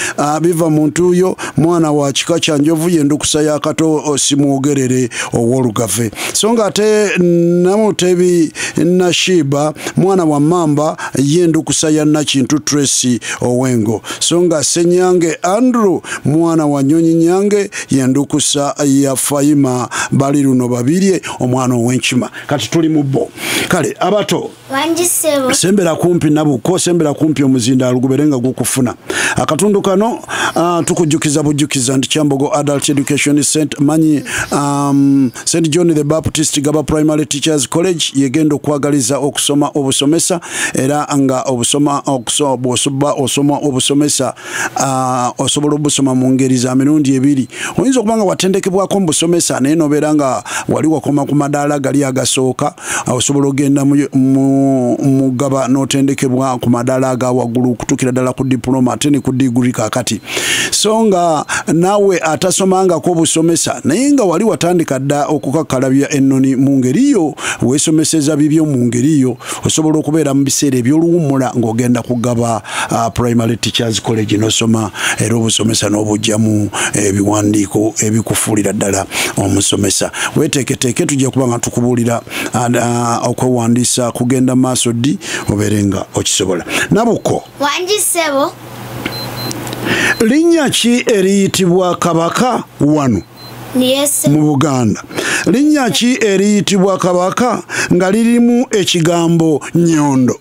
[SPEAKER 1] biva muntu yo mwana wa kika kya Njovu yendukusa ya Kato Simwogerere ow'olugave. So nga ate Namutebi Nashiba mwana wa Mamba yendukusa ya Nakintu Tracy Owengo. So nga Senyange Andrew mwana wa Nyonyi Nyange yendukusa ya Fahima bali luno babirye omwana ow'enkima. Kati tuli mu bo. Kale abato
[SPEAKER 5] wanjisebo
[SPEAKER 1] sembera kumpi Nabuko sembera kumpi omuzinda aluguberenga gukufuna akatundu kano tukujjukiza bujjukiza nti Kyambogo Adult Education Center manyi St John the Baptist Gaba Primary Teachers College yegenda okwagaliza okusoma obusomesa era nga obusoma osoma obusomesa osobola obusoma mu ngeri za mirundi ebiri. Oyinza okubanga watendekebwako mu busomesa naye nobeera nga wali wakoma ku madaala gali agasooka osobola ogenda mu mugaba n'otendekebwa ku madala aga waggulu okutuukira ddala ku diploma ate ne ku diguri kakati so nga naawe atasomangako obusomesa naye nga wali watandika dda okukakkalabya ennoni mu ngeri yo weesomeseza bibyo mu ngeri yo osobola okubeera mu biseera ebyoluwummula ng'ogenda kugaba primary teachers college n'osoma era obusomesa n'obujjamu ebiwandiiko ebikufuulira ddala omusomesa weeteeketeeke tujja kuba nga tukubuulira okwewandiisa kugenda maaso ddi obeere nga okisobola Nabuko
[SPEAKER 5] Wanjisebo
[SPEAKER 1] linnya ki eriyitibwa kabaka wano mu Buganda linnya ki eriyitibwa kabaka nga lirimu ekigambo nyondo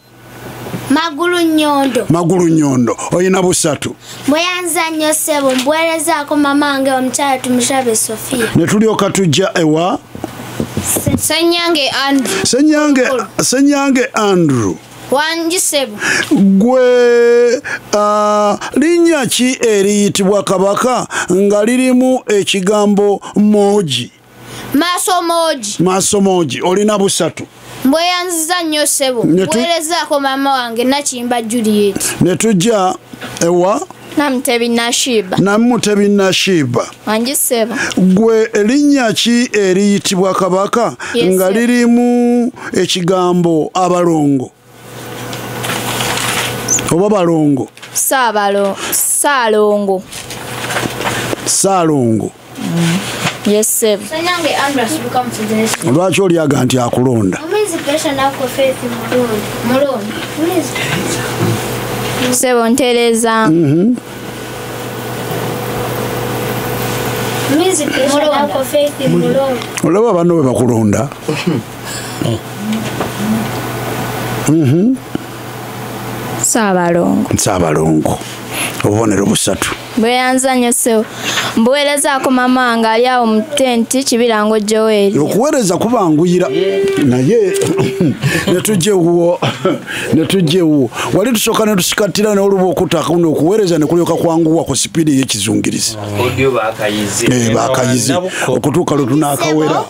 [SPEAKER 1] Magulu nyondo oyina busatu
[SPEAKER 5] Bweyanza nnyo ssebo mbwerezaako mamange omukyala Tumushabe Sofia
[SPEAKER 1] ne tulyoka tujja ewa Senyange Andrew
[SPEAKER 6] Wanjisebo
[SPEAKER 1] gwe linnya ki eriyitibwa kabaka nga lirimu ekigambo moji Masomoji olina busatu
[SPEAKER 6] mbweyanziza nnyo ssebo mbwerezaako mama wange Nakimba Juliet
[SPEAKER 1] ne tujja ewa Namutebi Nashiba
[SPEAKER 6] Wanjisebo
[SPEAKER 1] gwe linnya ki eriyitibwa kabaka nga lirimu ekigambo abalongo oba balongo Saalongo
[SPEAKER 6] Yesebo
[SPEAKER 1] lwaki olyaga nti akulonda
[SPEAKER 6] Sebo ntereza
[SPEAKER 1] olaba banno bwe bakulonda Saabalongo obubonero busatu
[SPEAKER 6] bweyanza nnyo ssebo mbuweerezaako mama wange ali awo mu tenti Kibirango Joel
[SPEAKER 1] okuweereza kubanguyira naye netujja ewuwo wali tusooka ne tusikattira n'oluba okutaka okuweereza ne kulyoka kwanguwa ku sipiidi ey'ekizungirizi bakayize okutuuka lwe tunaakawera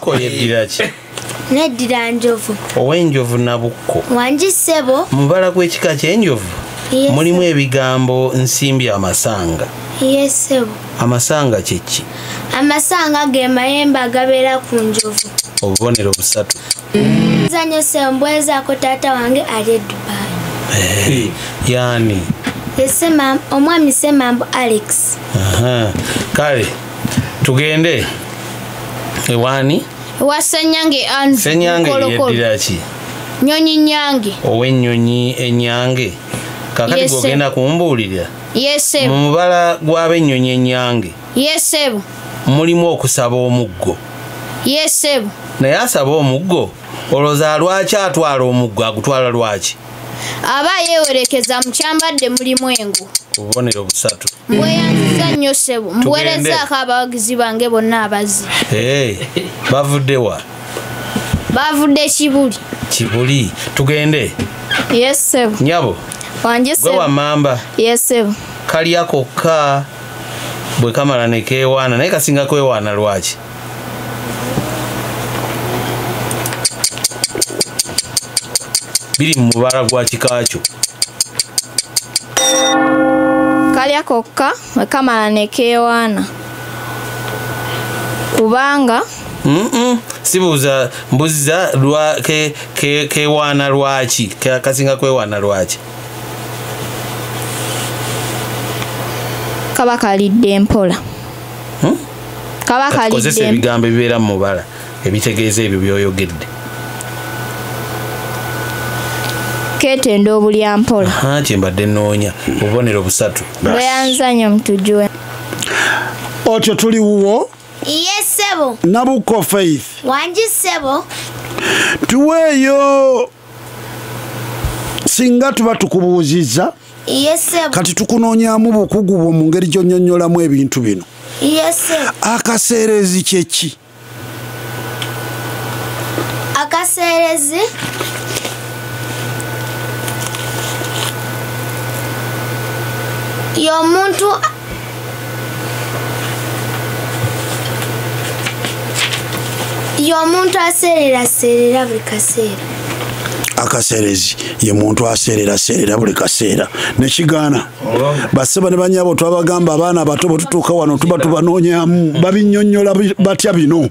[SPEAKER 5] Neddira njovu
[SPEAKER 7] ow'enjovu Nabuko
[SPEAKER 5] Wanjisebo
[SPEAKER 7] mubala gw'ekika ky'enjovu mulimu ebigambo nsimbi amasanga
[SPEAKER 5] Yesebo
[SPEAKER 7] amasanga kyeki
[SPEAKER 5] Amasanga ge mayembe agabeera ku njovu
[SPEAKER 7] obubonero busatu
[SPEAKER 5] Zanyo sembwezaako taata wange ali e Dubai
[SPEAKER 7] yani
[SPEAKER 5] omwami Semambo Alex
[SPEAKER 7] kale tugende ewani
[SPEAKER 6] ewa Senyange Andrew
[SPEAKER 7] yeddira ki
[SPEAKER 6] Nyonyi Nyange
[SPEAKER 7] ow'ennyonyi enyange kakati gogenda kumbuulira
[SPEAKER 6] Yesebo
[SPEAKER 7] mu mubala gw'ab'ennyonyi enyange
[SPEAKER 6] Yesebo
[SPEAKER 7] mulimu okusaba omuggo
[SPEAKER 6] Yesebo
[SPEAKER 7] naye asaba omuggo olowooza lwaki atwala omuggo agutwala lwaki
[SPEAKER 6] aba yeewerekeza mu kyambadde mulimu engo
[SPEAKER 7] obubonero busatu
[SPEAKER 6] mbweyanziza nnyo ssebo mbuweerezaako abawagizi bange bonna abazzi
[SPEAKER 7] bavudde wa
[SPEAKER 6] bavudde Kibuli
[SPEAKER 7] tugende
[SPEAKER 6] Yesebo
[SPEAKER 7] nyabo
[SPEAKER 6] wanje
[SPEAKER 7] gwe wamamba
[SPEAKER 6] Yesebo
[SPEAKER 7] kalya kokka bwe kamala ne keewaana naye kasinga kwewaana lwaki biri mu mubala gwa kika kyo
[SPEAKER 6] kalya kokka bwe kamala ne keewaana kubanga
[SPEAKER 7] sibuuza mbuziza keewaana lwaki kasinga kwewaana lwaki
[SPEAKER 6] kaba kalidde mpola
[SPEAKER 7] kozesa ebigambo ebibeera mu mubala ebitegeeza ebyo byoyogedde
[SPEAKER 6] keetenda obulya mpola
[SPEAKER 7] kyembadde nnoonya obubonero busatu
[SPEAKER 6] bweyanza nnyo mutujjuwe
[SPEAKER 1] otyo tuli wuwo
[SPEAKER 5] Yesebo
[SPEAKER 1] Nabuko Faith
[SPEAKER 5] Wanjisebo
[SPEAKER 1] tuweeyo singa tuba tukubuuzizza
[SPEAKER 5] Yesebo
[SPEAKER 1] kati tukunoonyaamu bukugu bwo mu ngeri gy'onnyonnyolamu ebintu bino
[SPEAKER 5] Yesebo
[SPEAKER 1] akaseerezi kyeki
[SPEAKER 5] akaseerezi y'omuntu y'omuntu aseerera buli kaseera
[SPEAKER 1] akaserezi ye muntu aserera buli kaseera nekigaana baseba ne banyabo twabagamba abaana abato botutuuka wano tuba tubanoonyamu babinnyonnyola batya bino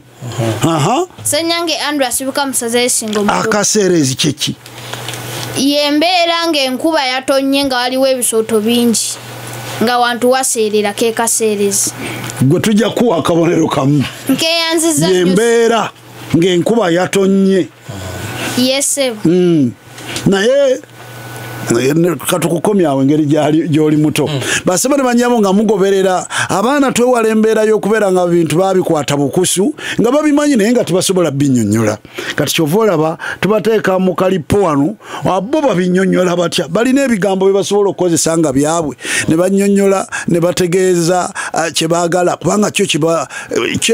[SPEAKER 6] Senyange Andrew asibuka musaza esingo
[SPEAKER 1] akaserezi kyeki
[SPEAKER 6] yembeera ng'enkuba yatonye nga waliwo ebisooto bingi nga wantu waseerera ke kaseerezi
[SPEAKER 1] gwe tujja kuwa akabonero kamu
[SPEAKER 6] nkeyanziza
[SPEAKER 1] yembeera ng'enkuba yatonye
[SPEAKER 6] yesebo
[SPEAKER 1] naye katukukomyawo engeri gy'oli muto basebe ne banyabo nga mugoberera abaana twewala embeera y'okubeera nga bintu babikwata bukusu nga babimanyi naye nga tebasobola binnyonnyola kati kyova olaba tubateeka mu kalipo wano abo babinnyonnyola batya balina ebigambo bye basobola okukozesa nga byabwe ne bannyonnyola ne bategeeza kye baagala kubanga kyo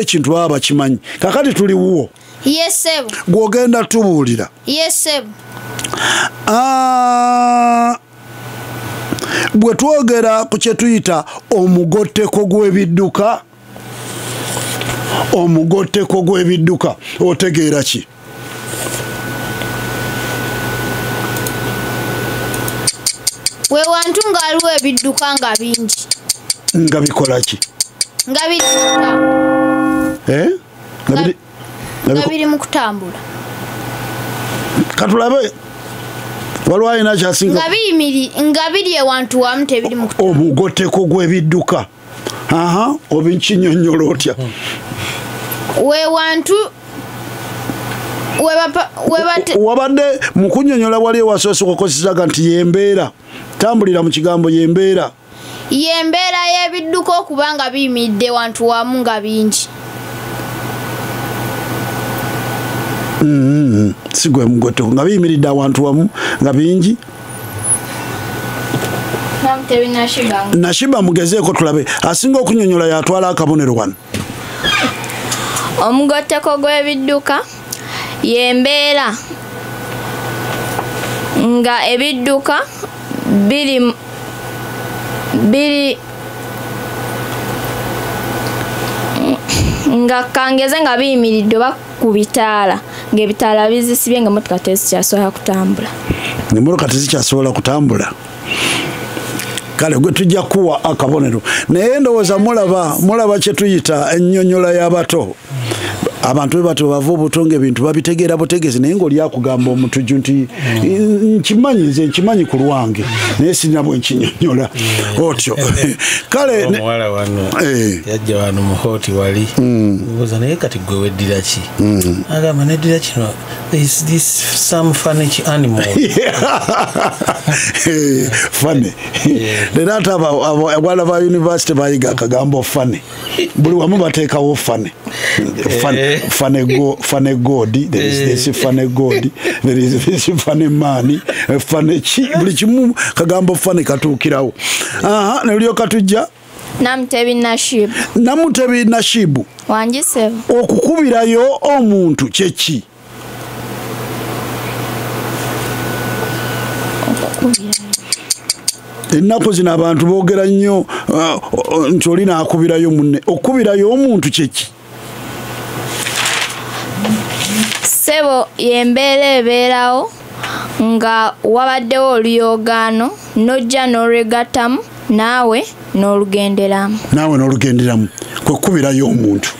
[SPEAKER 1] ekintu baba bakimanyi kakati tuliwo
[SPEAKER 6] yesebo
[SPEAKER 1] gw'ogenda tubuulira
[SPEAKER 6] yesebo
[SPEAKER 1] bwe twogera ku kye tuyita omugotteko gw'ebidduka otegeera ki
[SPEAKER 6] we wantu ng'aliwo ebidduka nga bingi
[SPEAKER 1] nga bikola ki
[SPEAKER 6] nga biri mu kutambula
[SPEAKER 1] katulabe waliwo alina kyasinga
[SPEAKER 6] nga biri ewantu wamu tebiri mu kutambula
[SPEAKER 1] omugotteko gw'ebidduka obinkinyonnyola otya
[SPEAKER 6] we wantu
[SPEAKER 1] wabadde mu kunnyonnyola wali ewasoose okukozesaga nti yembeera tambulira mu kigambo yembeera
[SPEAKER 6] y'ebidduka okuba nga biyimiridde wantu wamu nga bingi
[SPEAKER 1] sigwe mugotteko nga biyimiridde awantu wamu nga bingi nashiba mugezeeko tulabe asinga okunnyonnyola yatwala akabonero wano
[SPEAKER 6] omugotteko gw'ebidduka yembeera nga ebidduka biri nga kangeze nga biyimiridde oba ku bitaala ng'ebitaala bizisibye nga motoka tezikyasobola kutambula
[SPEAKER 1] ng'emmotoka tezikyasobola kutambula kale gwe tujja kuwa akabonero naye ndowooza mulaba kye tuyita ennyonnyola y'abato abantu be bato bava obutonga ebintu babitegeera butegeezi naye ng'oli akugamba omutujju nti nkimanyi ku lwange naye sirina bwe nkinnyonnyola otyo kale
[SPEAKER 7] omuwala wano yajja wano mu hooti wali buuza naye kati gwe weddira ki agamba neddira kino is this some funny animal
[SPEAKER 1] funny leero ate abaana ba university bayiga akagambo funny buli wamu bateekawo funny funny god, there is this funny god, there is this funny man, funny chi buli kimu kagambo funny katuukirawo ne lyo katujja Namutebi Nashibu
[SPEAKER 6] wanjise
[SPEAKER 1] okukubirayo omuntu kyeki ennaku zino abantu boogera nnyo nti olina akubirayo munne okubirayo omuntu kyeki
[SPEAKER 6] sebo yembeera ebeerawo nga wabaddewo oluyogaano nojja n'olwegattamu naawe n'olugenderamu
[SPEAKER 1] kwekubirayo omuntu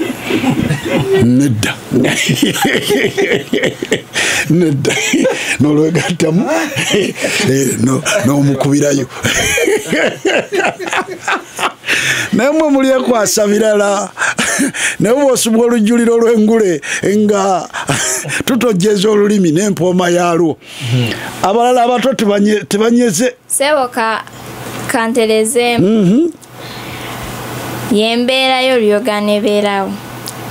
[SPEAKER 1] nedda n'olwegattamu n'omukubirayo naye mwe mulyekwasa birala naye bw'osubwa olujjuliro lw'engule nga tutojjeza olulimi n'empooma yaalwo abalala abato tebanyeze
[SPEAKER 6] sebo kanterezeemu yembeerayo oluyogaano ebeerawo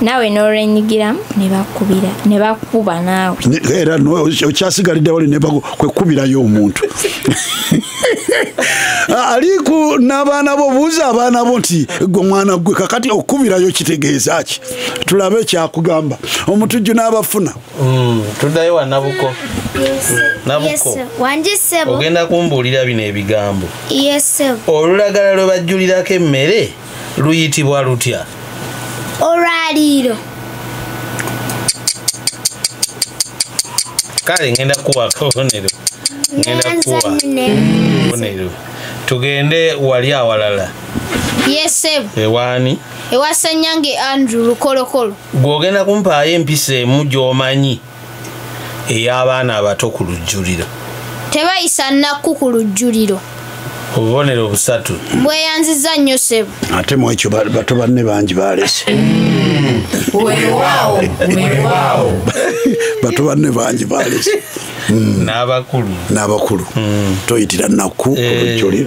[SPEAKER 6] naawe n'olwenyigiramu ne bakuba naawe
[SPEAKER 1] era okyasigaliddewo kwekubirayo omuntu aliku n'abaana bo buuza abaana bo nti gwe mwana gwe kakati okubirayo kitegeeza ki tulabe ekyakugamba omutujju n'abafuna
[SPEAKER 7] tuddayo wa nabuko ogenda kumbuulira bino ebigambo olulagala lwe bajjulirako emmere luyitibwa lutya
[SPEAKER 5] olwaliiro
[SPEAKER 7] kale ngenda kuwa kabonero ngenda kuwa kabonero tugende wali awalala
[SPEAKER 6] Yesebo
[SPEAKER 7] ewani
[SPEAKER 6] ewasenyange Andrew Lukolokolo
[SPEAKER 7] gwogenda kumpaayo empisa emu gy'omanyi ey'abaana abato ku lujjuliro
[SPEAKER 6] tebayisa nnaku ku lujjuliro
[SPEAKER 7] obubonero busatu
[SPEAKER 6] bweyanziza nnyo Sebo
[SPEAKER 1] ate mu ekyo bato banne bangi balese
[SPEAKER 13] weewaawo
[SPEAKER 1] bato banne bangi balese n'abakulu toyitira nnaku ku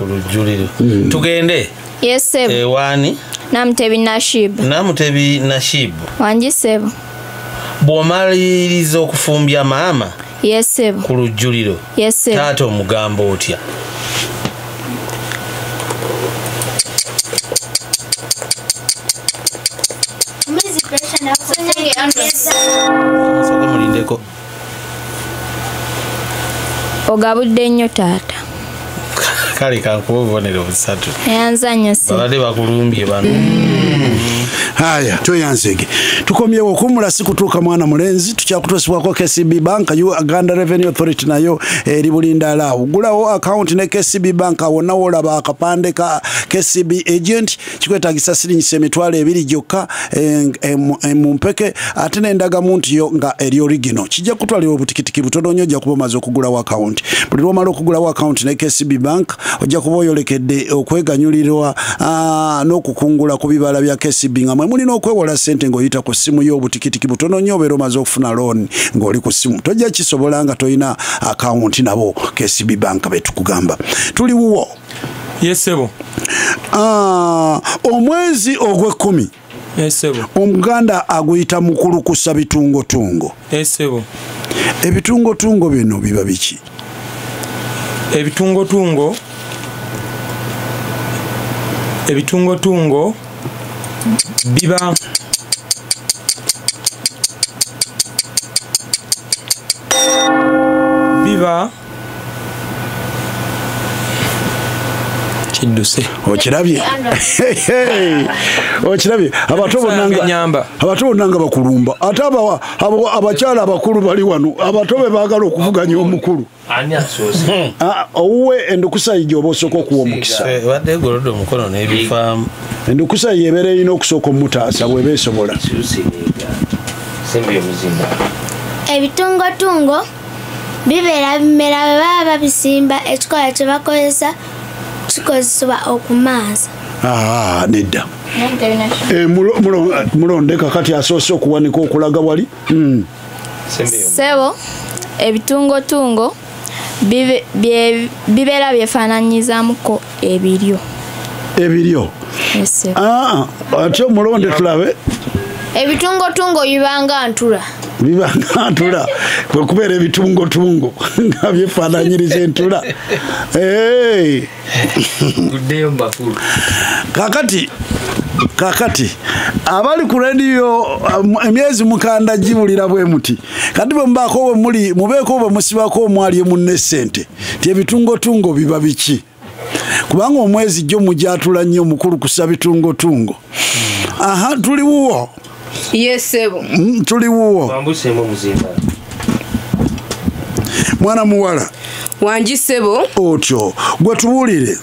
[SPEAKER 1] lujjuliro
[SPEAKER 7] tugende
[SPEAKER 6] Yesebo
[SPEAKER 7] ewani
[SPEAKER 6] Namutebi Nashibu wangi Sebo
[SPEAKER 7] bw'omaliriza okufumbya maama
[SPEAKER 6] Yesebo
[SPEAKER 7] ku lujjuliro taata omugambo otya
[SPEAKER 6] ogabudde nnyo taata
[SPEAKER 7] kale kankuba obubonero busatu
[SPEAKER 6] eyanza nnyo Sebo
[SPEAKER 7] babadde bakulumbye bano
[SPEAKER 1] haya tweyanzege tukomyewo okumula si kutuuka mwana mulenzi tukyakutuusibwako KCB Bank Uganda Revenue Authority nayo eri bulindaala gulawo account ne KCB Bank wonna woolaba akapande ka KCB agent kikwetaagisa siringisa emitwalo 2 gyokka mu mpeke ate n'endagamuntu yo nga eri original kijja kutwalira obutikitiki butono nnyo ojja kuba omaze okugulawo account buli lwomala okugulawo account ne KCB Bank ojja kuba oyolekedde okweganyulirwa n'okukungula ku bibala bya KCB nga mwe mulina okwewola ssente ng'oyita ku ssimu y'obutikitiki butono nnyo obeera omaze okufuna loan ng'oli ku ssimu tojja kisobola nga tolina akawunti nabo KCB Bank betukugamba tuliwo
[SPEAKER 2] Yesebo
[SPEAKER 1] omwezi ogw'ekkumi
[SPEAKER 2] Yesebo
[SPEAKER 1] omuganda aguyita mukulukusa bitungotungo
[SPEAKER 2] Yesebo
[SPEAKER 1] ebitungotungo bino biba biki
[SPEAKER 2] ebitungotungo biba kidduse
[SPEAKER 1] okirabye abato bonna nga bakulumba ate abakyala abakulu bali wano abato be baagala okuvuganya omukulu owuwe endukusayi gy'oba osooka okuwa omukisa endukusayi yebeera erina okusooka omutaasa bweba esobola
[SPEAKER 5] ebitungotungo bibeera bimera bwe baba babisimba ekikola kye bakozesa kikozesebwa okumaaza
[SPEAKER 1] nedda mulondeka kati asoose okuwanika okulaga wali
[SPEAKER 6] Sebo ebitungotungo bibeera byefaananyizamuko ebiryo
[SPEAKER 1] ate omulonde tulabe
[SPEAKER 6] ebitungotungo bibanga ntula
[SPEAKER 1] kwekubeera ebitungotungo nga byefaananyiriza entula kakati abali ku rediyo emyezi mukanda gibulira bwe muti kati bwe mubeeko bwe musibako omwali munne ssente ti ebitungotungo biba biki kubanga omwezi gyo mujatula nnyo omukulu kusa bitungotungo tuliwo
[SPEAKER 3] Yesebo
[SPEAKER 1] tuliwo mwana muwala
[SPEAKER 3] wangi Sebo
[SPEAKER 1] otyo gwe tubuulire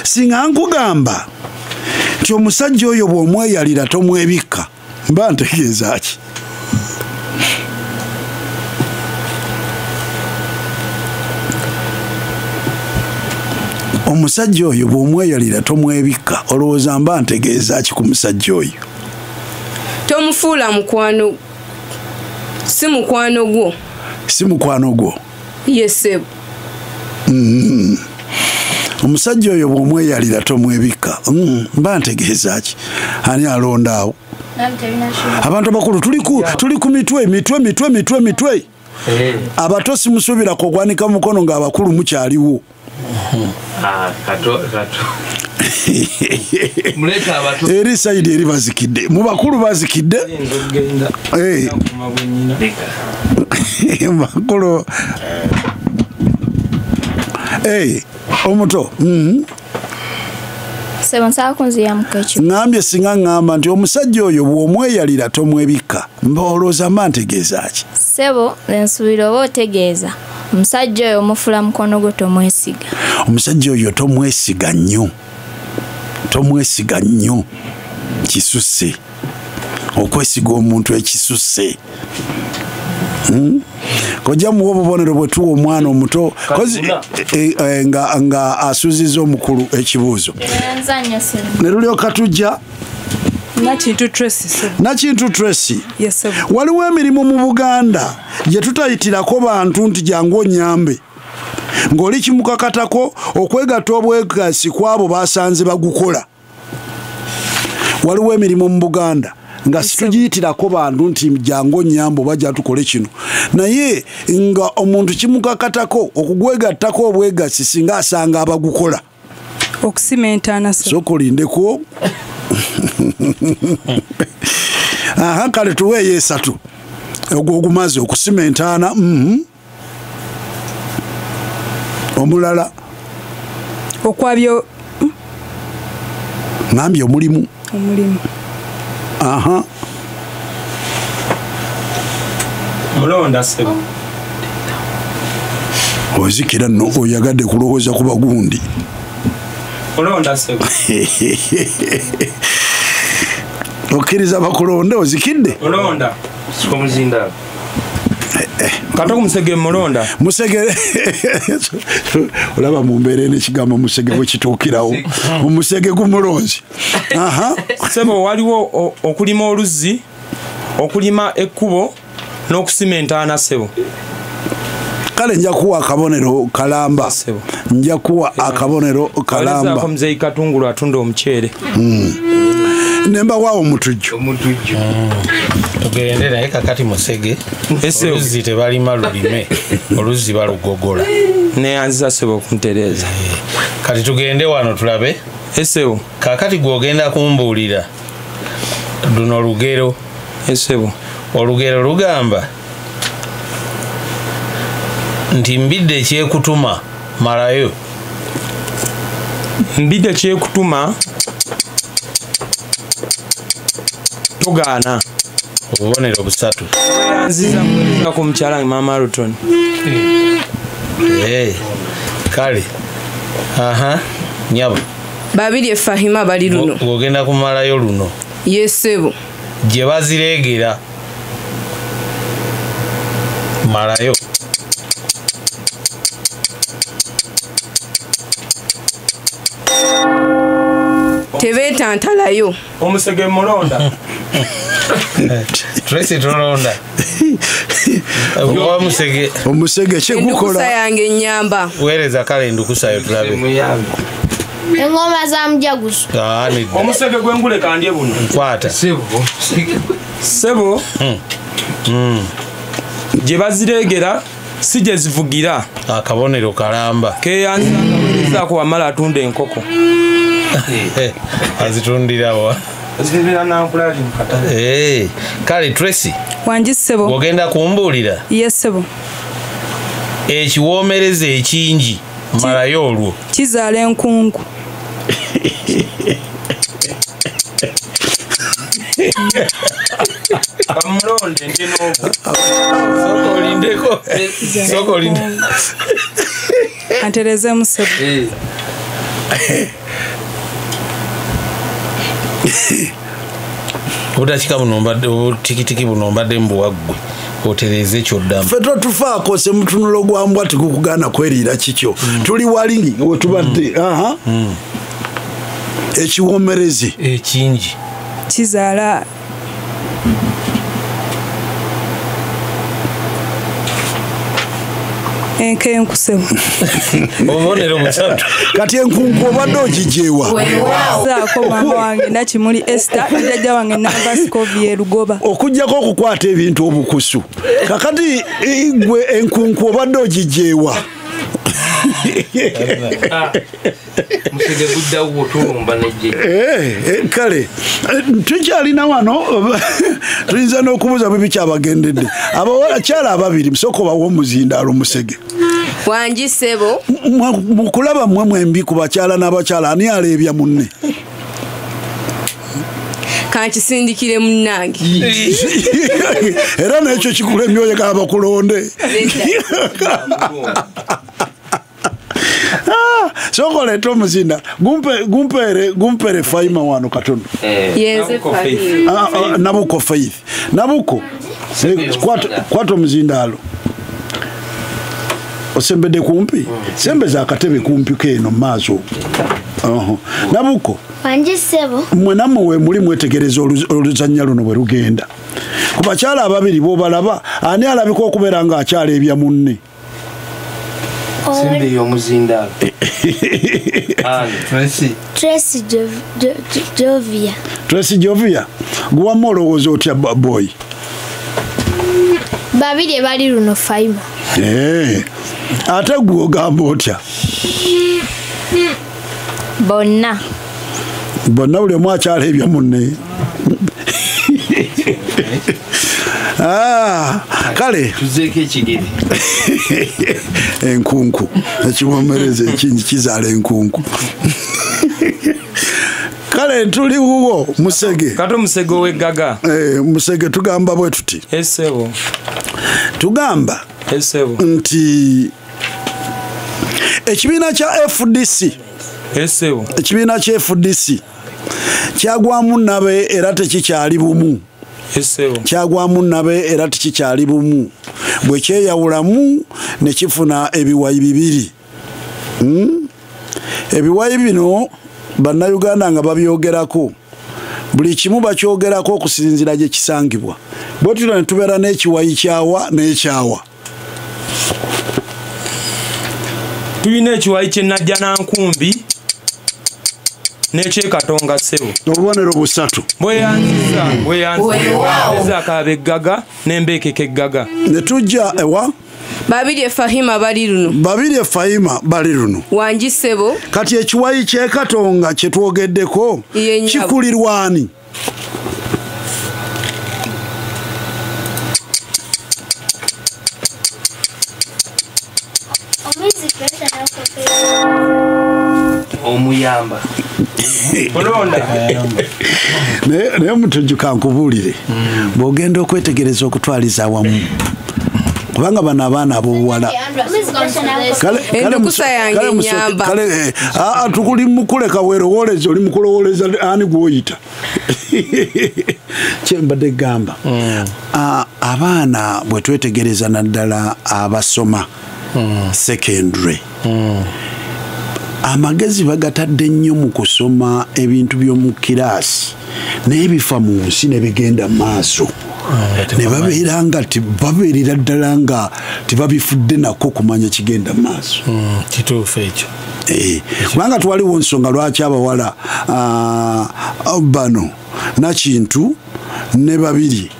[SPEAKER 1] singa nkugamba nti omusajja oyo bw'omweyalira tomwebikka mba ntegeeza ki omusajja oyo bw'omweyalira tomwebikka olowooza mba ntegeeza ki ku musajja oyo
[SPEAKER 3] tomufuula mukwano si mukwano gwo Yesebo
[SPEAKER 1] omusajja oyo bw'omweyalira tomwebikka mba ntegeeza ki ani alonda awo abantu abakulu tuli ku mitwe abato simusuubira kugwanika mukono ng'abakulu mukyaliwo eri sayidi eri bazikidde mu bakulu bazikidde bakulu omuto
[SPEAKER 6] Sebo nsaba kunziya mukechi.
[SPEAKER 1] Ngambye singa ngamba nti omusajja oyo bw'omweyalira tomwebika. Mbolooza mba ntegeeza ki?
[SPEAKER 6] Sebo nsuubira oba otegeeza. Omusajja oyo omufula mukono gwo tomwesiga.
[SPEAKER 1] Omusajja oyo tomwesiga nnyo. Tomwesiga nnyo. Kisusse. Okwesiga omuntu ekisusse. Kojja muwa obubonero bwe tuwa omwana omuto nga asuuziza omukulu ekibuuzo. Ne lulyoka tujja Nakintu Tracy. Waliwo emirimu mu Buganda gye tutayitirako bantu nti jangu onyambe. Ng'oli kimukakatako okwegatta obwegasi kwabo basanze bagukola. Waliwo emirimu mu Buganda nga situgiyitirako bantu nti jangu onyambe bajja tukole kino. Naye nga omuntu kimukakatako okugwegattako obwegasi singa asanga abagukola.
[SPEAKER 4] Okusimentana
[SPEAKER 1] sokolindeko. Aha, kale tuweeyo esatu ogumaze okusimentana. Omulala
[SPEAKER 4] okwabyo
[SPEAKER 1] ngambye omulimu. Aha,
[SPEAKER 2] mulonda Sebo.
[SPEAKER 1] Ozikira no oyagadde kulowooza ku bagundi.
[SPEAKER 2] Mulonda Sebo.
[SPEAKER 1] Okkiriza bakulonde ozikidde?
[SPEAKER 2] Mulonda. Sikomuzinda. Kato kumusege mulonda.
[SPEAKER 1] Musege olaba mu mbeera n'ekigambo musege bwe kituukirawo. Omusege gumulonzi. Aha.
[SPEAKER 2] Sebo waliwo okulima oluzzi, okulima ekkubo n'okusimentana Sebo.
[SPEAKER 1] Kale nja kuwa akabonero kalamba. Nja kuwa akabonero kalamba.
[SPEAKER 2] Walezaako muzeyi Katungulu atunda omuceere.
[SPEAKER 1] Nemba waawo omutujju.
[SPEAKER 7] Tugende naye kakati musege. Oluzzi tebalima lulime. Oluzzi balugogola.
[SPEAKER 2] Neyanziza Sebo okuntereeza.
[SPEAKER 7] Kati tugende wano tulabe.
[SPEAKER 2] Esebo.
[SPEAKER 7] Kakati gwogenda kumbuulira. Luno lugero.
[SPEAKER 2] Esebo.
[SPEAKER 7] Olugero lugamba nti mbidde ekyekutuma malayo.
[SPEAKER 2] Mbidde ekyekutuma tugaana.
[SPEAKER 7] Obubonero busatu.
[SPEAKER 2] Nziza ku mukyala Mama Ruton.
[SPEAKER 7] Kale. Aha, nyabo.
[SPEAKER 3] Babiri Fahima bali luno.
[SPEAKER 7] Ogenda kumalayo luno.
[SPEAKER 3] Yesebo.
[SPEAKER 7] Gye bazireegera. Malayo.
[SPEAKER 3] Tebetantalayo.
[SPEAKER 2] Omusege mulonda.
[SPEAKER 7] Tracy tulonda. Omusege.
[SPEAKER 1] Omusege kyekukola.
[SPEAKER 3] Endukusa yange nyamba.
[SPEAKER 7] Weereza kale endukusa yo tulabe.
[SPEAKER 6] Engoma za mujaguzo.
[SPEAKER 2] Omusege gwengule kandye buno.
[SPEAKER 7] Kwata.
[SPEAKER 2] Sebo. Gye bazireegera si gye zivugira.
[SPEAKER 7] Akabonero kalamba.
[SPEAKER 2] Keyanza ku amala atunda enkoko.
[SPEAKER 7] Azitundira wa.
[SPEAKER 2] Azitundira nampulali mukata.
[SPEAKER 7] Kale Tracy.
[SPEAKER 4] Wanji Sebo.
[SPEAKER 7] Ogenda kumbuulira?
[SPEAKER 4] Yes Sebo.
[SPEAKER 7] Ekiwoomereza ekingi malayo olwo.
[SPEAKER 4] Kizaala enkungu.
[SPEAKER 2] Amulonde ndinobo.
[SPEAKER 7] Sokolindeko. Sokolinde.
[SPEAKER 4] Antereze Musebo.
[SPEAKER 7] Udakika buno mbadde tikitiki buno mbadde mbuwaggwe. Otereze kyoddamu.
[SPEAKER 1] Ffe totufaako se mutunulo gwa mbwa tikukugaana kweriira kikyo. Tuli wali we tubadde. Aha. Ekiwoomereze
[SPEAKER 7] ekingi
[SPEAKER 4] kizaala enkenku Sebo.
[SPEAKER 7] Obubonero busatu.
[SPEAKER 1] Kati enkunku obadde ogijeewa?
[SPEAKER 4] Zaako mama wange Nakimuli Esther, jjajja wange Nambaskovye Lugoba.
[SPEAKER 1] Okujjako okukwata ebintu obukusu. Kakati gwe enkunku obadde ogijeewa?
[SPEAKER 11] Musege guddawo tulumba nejje.
[SPEAKER 1] Kale tukyalina wano tuyinza n'okubuuza bibi kyabagendedde. Abakyala ababiri musoko bawo omuzindaalo Musege.
[SPEAKER 3] Wanji Sebo.
[SPEAKER 1] Mukulaba mmwe mwembi ku bakyala n'abakyala ani aleebya munne?
[SPEAKER 3] Kankisindikire munnange.
[SPEAKER 1] Era n'ekyo kikulemye oyagala bakulonde. Soko leto omuzinda gumpere Fahima wano katono.
[SPEAKER 3] Yenze Fahima.
[SPEAKER 1] Nabuko Faith. Nabuko. Kwata omuzinda alo. Osembede kumpi? Sembe za katebe kumpi keno maaso. Nabuko.
[SPEAKER 5] Wanji Sebo.
[SPEAKER 1] Mwe namwe muli mwetegereza oluzannya luno bwe lugenda. Ku bakyala ababiri bo balaba ani alabika okubeera nga akyala ebya munne.
[SPEAKER 11] Sembe y'omuzindalo.
[SPEAKER 5] Tracy Jovia.
[SPEAKER 1] Tracy Jovia. Guwamu olowooza otya boy?
[SPEAKER 6] Babiri bali luno Fahima.
[SPEAKER 1] Ate gwe ogamba otya?
[SPEAKER 6] Bonna
[SPEAKER 1] buli omu akyala ebya munne. Kale
[SPEAKER 11] tuzeeko ekigere
[SPEAKER 1] enkunku ekiwomereza ekingi kizaala enkunku. Kale tuli wuwo Musege.
[SPEAKER 2] Kato Musege ow'eggaga.
[SPEAKER 1] Musege tugamba bwe tuti.
[SPEAKER 2] Esebo.
[SPEAKER 1] Tugamba
[SPEAKER 2] Esebo
[SPEAKER 1] nti ekibiina kya FDC.
[SPEAKER 2] Esebo.
[SPEAKER 1] Ekibiina kya FDC kyagwamu nabe era tekikyali bumu.
[SPEAKER 2] Esebo.
[SPEAKER 1] Kyagwamu nabe era tekikyali bumu. Bwe kyeyawulamu ne kifuna ebiwayi bibiri. Ebiwayi bino bannayuganda nga babyogerako. Buli kimu bakyogerako okusinziira gye kisangibwa. Bwe tutyo ne tubeera n'ekiwayi kyawa n'ekyawa.
[SPEAKER 2] Tulina ekiwayi ky'Ennajja Nankumbi n'ekyekatonga Ssebo.
[SPEAKER 1] Obubonero busatu.
[SPEAKER 2] Bweyanziza Akaaba eggaga n'Embeekeke eggaga.
[SPEAKER 1] Ne tujja ewa?
[SPEAKER 3] Babiri Fahima bali luno.
[SPEAKER 1] Babiri Fahima bali luno.
[SPEAKER 3] Wanji Sebo.
[SPEAKER 1] Kati ekiwayi ky'ekatonga kye twogeddeko kikulirwani?
[SPEAKER 11] Omuyamba.
[SPEAKER 1] Naye mutujuka nkubuulire bw'ogenda okwetegereza okutwaliza awamu kubanga bano abaana ab'obuwala tukuli mukuleka weerowoleza oli mukulowoleza ani gwoyita kyembadde gamba abaana bwe twetegereza naddala abasoma secondary amagezi bagatadde nnyo mu kusoma ebintu by'omu kiraasi naye bifa mu nsi ne bigenda maaso ne babeera nga babeerera ddala nga tebabifudde nako kumanya kigenda maaso.
[SPEAKER 7] Kituufu ekyo.
[SPEAKER 1] Kubanga twaliwo nsonga lwaki abawala bano Nakintu ne babiri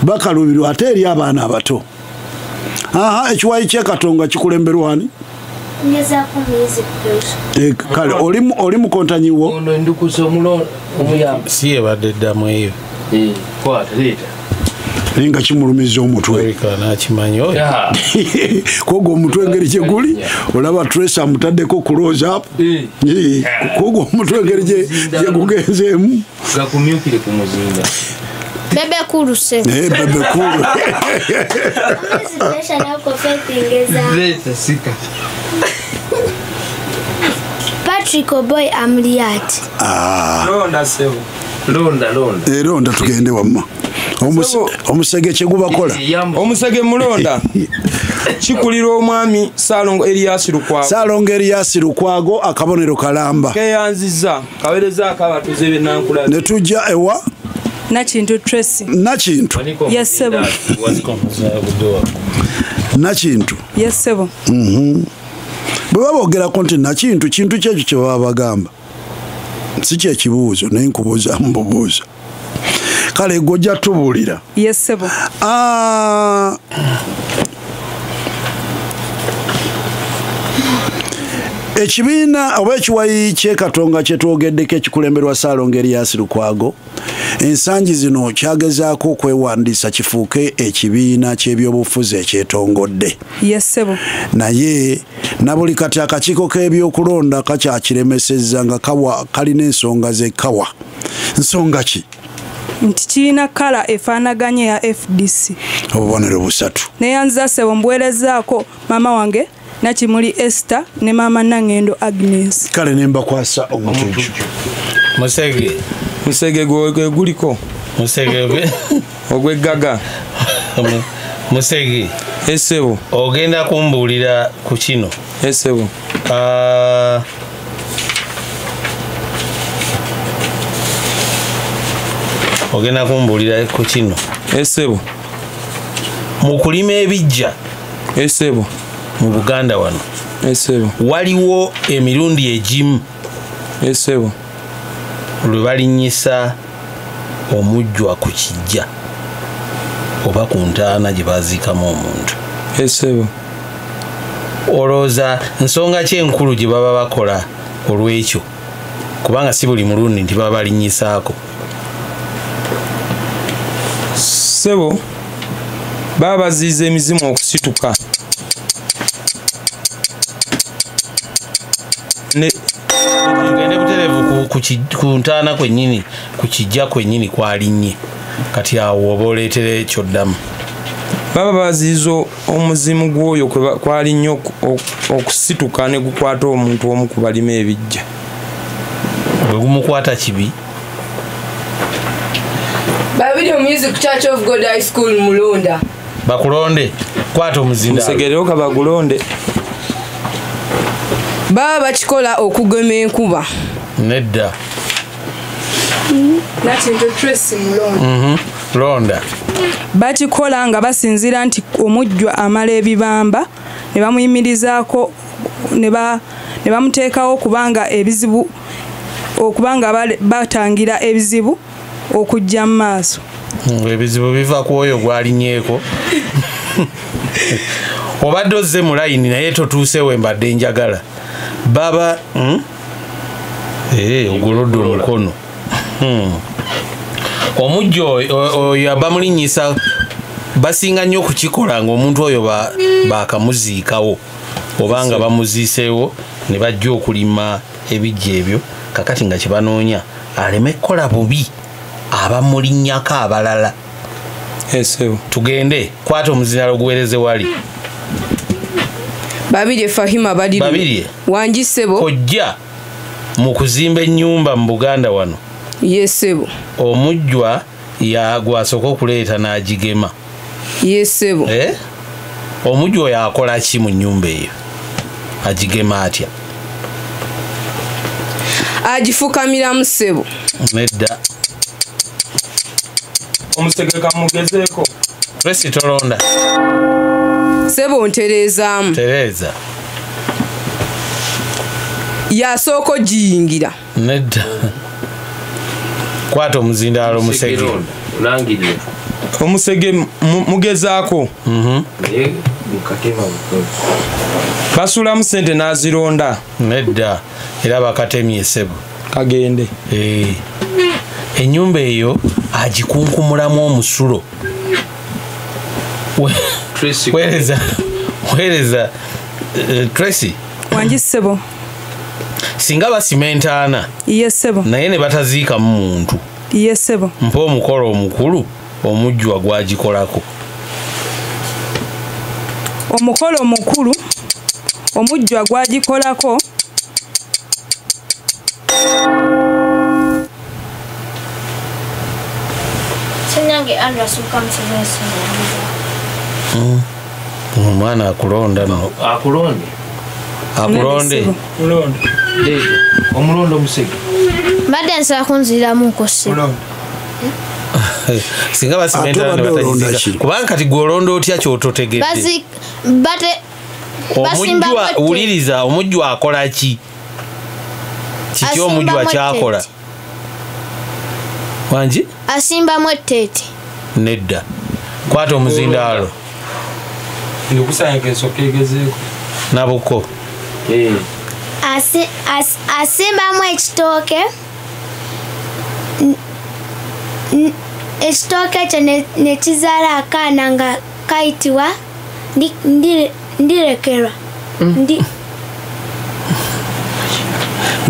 [SPEAKER 1] bakalubirwa ate eri abaana abato. Ekiwayi ky'ekatonga kikulemberwani? Kale oli mukontanyiwo?
[SPEAKER 11] Ono ndukuza omuyamba.
[SPEAKER 7] Si ebadde eddamu eyo.
[SPEAKER 11] Kwata leeta.
[SPEAKER 1] Nga kimulumiza omutwe. Kogo omutwe engeri gye guli olaba Trace amutaddeko close up. Kogo omutwe engeri gye gugenzeemu.
[SPEAKER 11] Gakumyukire ku muzinga.
[SPEAKER 6] Bebe kulu se.
[SPEAKER 1] Bebe kulu.
[SPEAKER 11] Leeta sika.
[SPEAKER 5] Patrick Oboy Amliat.
[SPEAKER 2] Londa Sebo.
[SPEAKER 1] Londa tugende wamma. Omusege kye gubakola.
[SPEAKER 2] Omusege mulonda. Kikulira omwami Salongo Elias Lukwago.
[SPEAKER 1] Salongo Elias Lukwago akabonero kalamba.
[SPEAKER 2] Keyanziza kawereza akabatuze bennankula.
[SPEAKER 1] Ne tujja ewa?
[SPEAKER 4] Nakintu Tracy.
[SPEAKER 1] Nakintu.
[SPEAKER 4] Yes Sebo.
[SPEAKER 1] Nakintu.
[SPEAKER 4] Yes Sebo.
[SPEAKER 1] Bwe babogerako nti Nakintu kintu kyekyo kye baba bagamba. Si kyekibuuzo naye nkubuuza mbubuuza. Kale gojja tubuulira.
[SPEAKER 4] Yes Sebo.
[SPEAKER 1] ekibiina oba ekiwayi kyekatonga kyetwogeddeko ekikulemberwa Ssaalongo Erias Lukwago ensangi zino kyagezaako okwewandiisa kifuuke ekibiina ky'ebyobufuzi ekyetongodde.
[SPEAKER 4] Yesebo.
[SPEAKER 1] Naye na buli kati akakiiko k'ebyokulonda kakyakiremesezza nga kalina ensonga z'ekkawa. Nsonga ki?
[SPEAKER 4] Nti kirina kala efaanaganye ya FDC.
[SPEAKER 1] Obubonero busatu.
[SPEAKER 4] Neyanziza Ssebo mbuweerezaako maama wange Nakimuli Esther ne maama Nangendo Agnes.
[SPEAKER 1] Kale ne mbakwasa omutuju.
[SPEAKER 2] Musege gwe guliko.
[SPEAKER 7] Musege
[SPEAKER 2] ogweggaga.
[SPEAKER 7] Musege.
[SPEAKER 2] Essebo.
[SPEAKER 7] Ogenda kumbuulira ku kino.
[SPEAKER 2] Essebo.
[SPEAKER 7] Ogenda kumbuulira ku kino.
[SPEAKER 2] Essebo.
[SPEAKER 7] Mu kulima ebijja.
[SPEAKER 2] Essebo.
[SPEAKER 7] Mu Buganda wano.
[SPEAKER 2] Essebo.
[SPEAKER 7] Waliwo emirundi egimu.
[SPEAKER 2] Essebo.
[SPEAKER 7] Lwe balinnyisa omujjwa ku kijja oba ku ntaana gye baziikamu omuntu.
[SPEAKER 2] Essebo.
[SPEAKER 7] Olowooza nsonga ki enkulu gye baba bakola olw'ekyo kubanga si buli mulundi nti baba balinnyisaako.
[SPEAKER 2] Ssebo baba baziyiza emizimu okusituka.
[SPEAKER 7] Ngende butereevu ku ntaana kwennyini ku kijja kwennyini kwalinnye kati awo oba oleetera ekyoddamu.
[SPEAKER 2] Baba baziyiza omuzimu gw'oyo kwalinnye okusituka ne gukwata omuntu omu ku balima ebijja.
[SPEAKER 7] Bwe gumukwata kibi.
[SPEAKER 3] Babiri omuyizi ku Church of God High School Mulonda.
[SPEAKER 7] Bakulonde kwata omuzinda.
[SPEAKER 2] Musegerero kabagulonde.
[SPEAKER 3] Baba bakikola okugema enkuba.
[SPEAKER 7] Nedda.
[SPEAKER 4] Nakinto Tracy Mulonda.
[SPEAKER 7] Londa.
[SPEAKER 4] Bakikola nga basinzira nti omujjwa amala ebibamba ne bamuyimirizaako ne bamuteekawo okubanga ebizibu okubanga batangira ebizibu okujja mu maaso.
[SPEAKER 7] Ebizibu biva ku oyo gwalinnyeeko. Obadde ozze mu layini naye totuuse we mbadde njagala. Baba ogolodde omukono. Omujjo oyo bamulinnyisa basinga nnyo okukikola ng'omuntu oyo bakamuziikawo oba nga bamuziiseewo ne bajja okulima ebijja ebyo kakati nga kye banoonya aleme kukola bubi abamulinnyako abalala.
[SPEAKER 2] Essebo.
[SPEAKER 7] Tugende kwata omuzinalo guweereze wali.
[SPEAKER 3] Babirye Fahima badi.
[SPEAKER 7] Babirye.
[SPEAKER 3] Wanji Ssebo.
[SPEAKER 7] Kojja mu kuzimba ennyumba mu Buganda wano.
[SPEAKER 3] Yesebo.
[SPEAKER 7] Omujjwa gwasooka okuleeta n'agigema.
[SPEAKER 3] Yesebo.
[SPEAKER 7] Omujjwa oyo akola ki mu nnyumba eyo? Agigema atya?
[SPEAKER 3] Agifukamiramu Ssebo.
[SPEAKER 7] Nedda.
[SPEAKER 2] Omusege kamugezeeko.
[SPEAKER 7] Tracy tolonda.
[SPEAKER 3] Ssebo ntereezaamu.
[SPEAKER 7] Tereeza.
[SPEAKER 3] Yasooka giyingira.
[SPEAKER 7] Nedda. Kwata omuzindaalo omusege.
[SPEAKER 2] Omusege mugezaako. Basulamu ssente n'azironda.
[SPEAKER 7] Nedda. Era bakatemye Ssebo.
[SPEAKER 2] Kagende.
[SPEAKER 7] Ennyumba eyo agikunkumulamu omusulo. Weereza Tracy.
[SPEAKER 4] Wanji Ssebo.
[SPEAKER 7] Singa basimentaana.
[SPEAKER 4] Ye Ssebo.
[SPEAKER 7] Naye ne bataziikamu muntu.
[SPEAKER 4] Ye Ssebo.
[SPEAKER 7] Mpa omukolo omukulu omujjwa gwagikolako.
[SPEAKER 4] Omukolo omukulu omujjwa gwagikolako
[SPEAKER 5] Senyange Andra suka msezesi.
[SPEAKER 7] Omwana akulonda no.
[SPEAKER 11] Akulonde.
[SPEAKER 7] Akulonde.
[SPEAKER 11] Omulondo omusege.
[SPEAKER 6] Mbadde nsaba kunziramu nkosse.
[SPEAKER 7] Singa basimentaana ne batagizika. Kubanga kati gwolonda otya kyototegedde. Omujjwa wuliriza omujjwa akola ki? Kiki omujjwa kyakola? Wanji?
[SPEAKER 6] Asimbamu etteete.
[SPEAKER 7] Nedda. Kwata omuzindaalo.
[SPEAKER 2] Ndikusanyika ensooka egezeeko.
[SPEAKER 7] Nabuko.
[SPEAKER 5] asimbamu ekitooke ekitooke ekyo ne kizaala akaana nga kayitibwa ndirekerwa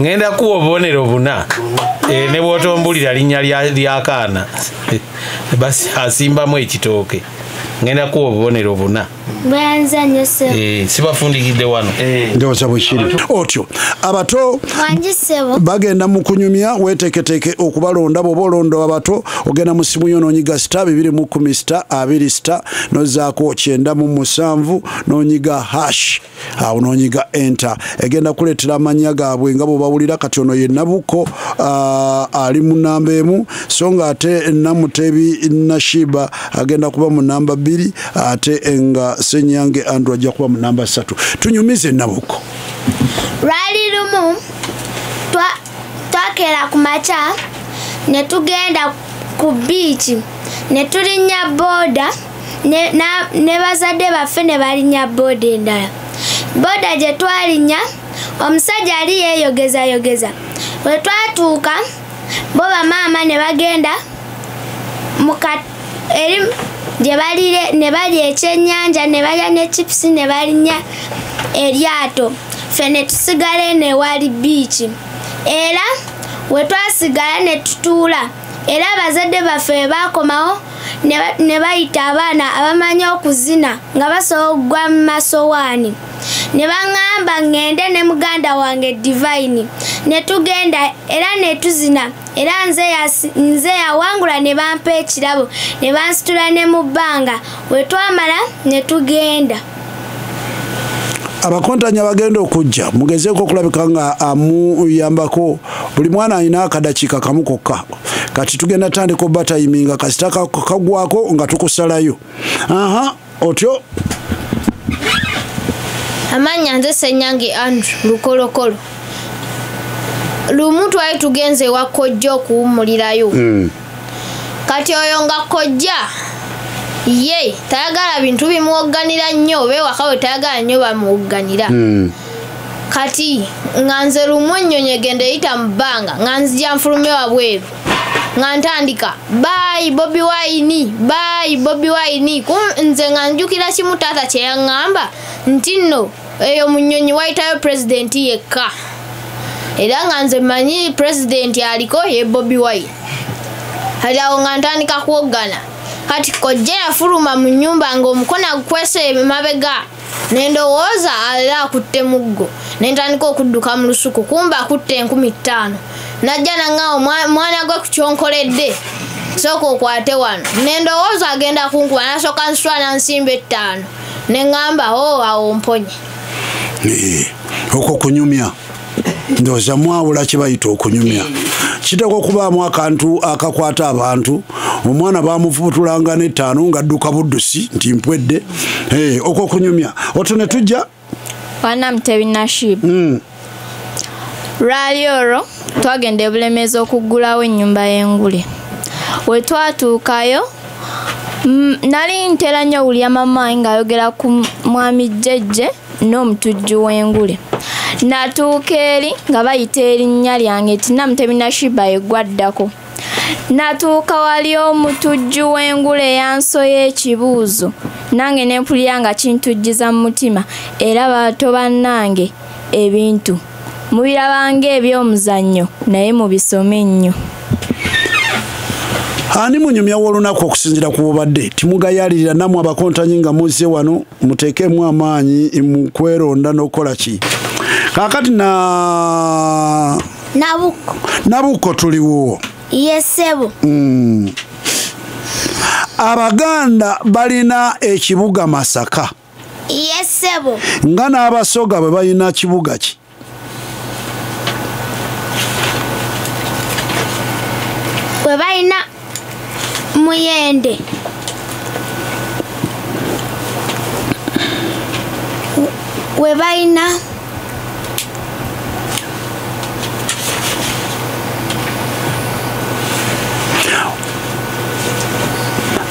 [SPEAKER 7] ngenda kuwa obubonero buna ne bwotombulira linnya lyakaana basi asimbamu ekitooke ngenda kuwa obubonero buna
[SPEAKER 5] bwenza nnyo sebo
[SPEAKER 7] sibafundikidde wano
[SPEAKER 1] ndowooza bwekiri otyo abato bagenda mu kunyumya weeteeketeeke okubalonda bw'oba olonda abato ogenda mu simu yo n'onyiga sita 210 sita 20 sita nozaako 9 n'onyiga hash awo n'onyiga enter egenda kuleetera amannya gaabwe nga bw'obawulira kati ono ye Nabuko ali mu namba emu so nga ate Namutebi Nashiba agenda kuba mu namba 2 ate nga Senyange Andrew ajja kuba mu namba 3 tunyumize Nabuko
[SPEAKER 5] lwali lumu twakera ku makya ne tugenda ku biiki ne tulinnya booda ne bazadde baffe ne balinnya booda endala booda gye twalinnya omusajja ali yeeyogezayogeza we twatuuka bo bamaama ne bagenda eri gye balire ne balya ekyennyanja ne balya ne chipusi ne balinnya eryato ffe ne tusigala eno ewali biiki era we twasigala ne tutuula era abazadde baffe baakomawo ne bayita abaana abamanyi okuzina nga basobola okugwa mu masowaani ne baŋŋamba ŋŋende ne muganda wange Divine ne tugenda era ne tuzina era nze yawangula ne bampa ekirabo ne bansitula ne mu bbanga we twamala ne tugenda
[SPEAKER 1] abakontanya bagenda okujja mugezeeko okulabika nga amuyambako buli mwana alina akadakiika kamu kokka kati tugenda tandika obatayiminga kasita kagwako nga tukusalayo otyo
[SPEAKER 6] amannya nze Senyange Andrew Lukolokolo lumu twali tugenze ewa kojja okuwummulirayo kati oyo nga kojja ye tayagala bintu bimuwogganira nnyo oba ewaka we tayagala nnyo bamuwogganira kati nga nze lumu ennyonyi egenda eyita mu bbanga nga nzija nfulumye wabweru nga ntandika bayi Bobi Wine nze nga njukira kimu taata kye yaŋŋamba nti nno eyo mu nnyonyi wayitayo pulezidenti yekka era nga nze mmanyi pulezidenti aliko ye Bobi Wine kati awo nga ntandika kuwoggana kati kojja yafuluma mu nnyumba ng'omukono agukwese emabega ne ndowooza era akutte muggo ne ntandika okudduka mu lusuku kumba akutte 15,000 najja naŋŋawo mwana gwe ku kyonkoledde sooka okwate wano ne ndowooza agenda kunkuba nasooka nsitula nansimba 5 ne ŋŋamba awo mponye
[SPEAKER 1] okwo kunyumya ndowooza mwawula kye bayita okunyumya kiteka okubaamu akantu akakwata abantu omwana bamufubutulanga ne5 ng'adduka buddusi nti mpwedde okwo kunyumya otwo ne tujja
[SPEAKER 6] Namutebi Nashiba lwali olwo twagenda e Bulemeezi okuggulawo ennyumba y'engule we twatuukayo nali ntera nnyo owulya mama ng'ayogera ku mwami Jjejje n'omutujju w'engule natuuka eri nga bayita erinnya lyange ti Namutebi Nashiba yeggwaddako natuuka wali omutujju w'engule eyansoya ekibuuzo nange ne mpulira nga kintujjiza mu mutima era bato bannange ebintu mubirabanga eby'omuzannyo naye mubisome nnyo
[SPEAKER 1] ani munyumya w'olunaku okusinziira ku bubadde timugayalirira nammwe abakontanyi nga muzze wano muteekemu amaanyi mu kweronda n'okukola ki kaakati Nabuko tuliwo
[SPEAKER 5] yesebo
[SPEAKER 1] Abaganda balina ekibuga Masaka
[SPEAKER 5] yesebo
[SPEAKER 1] nga n'Abasoga bwe balina kibuga ki
[SPEAKER 5] bwe balina Muyende we balina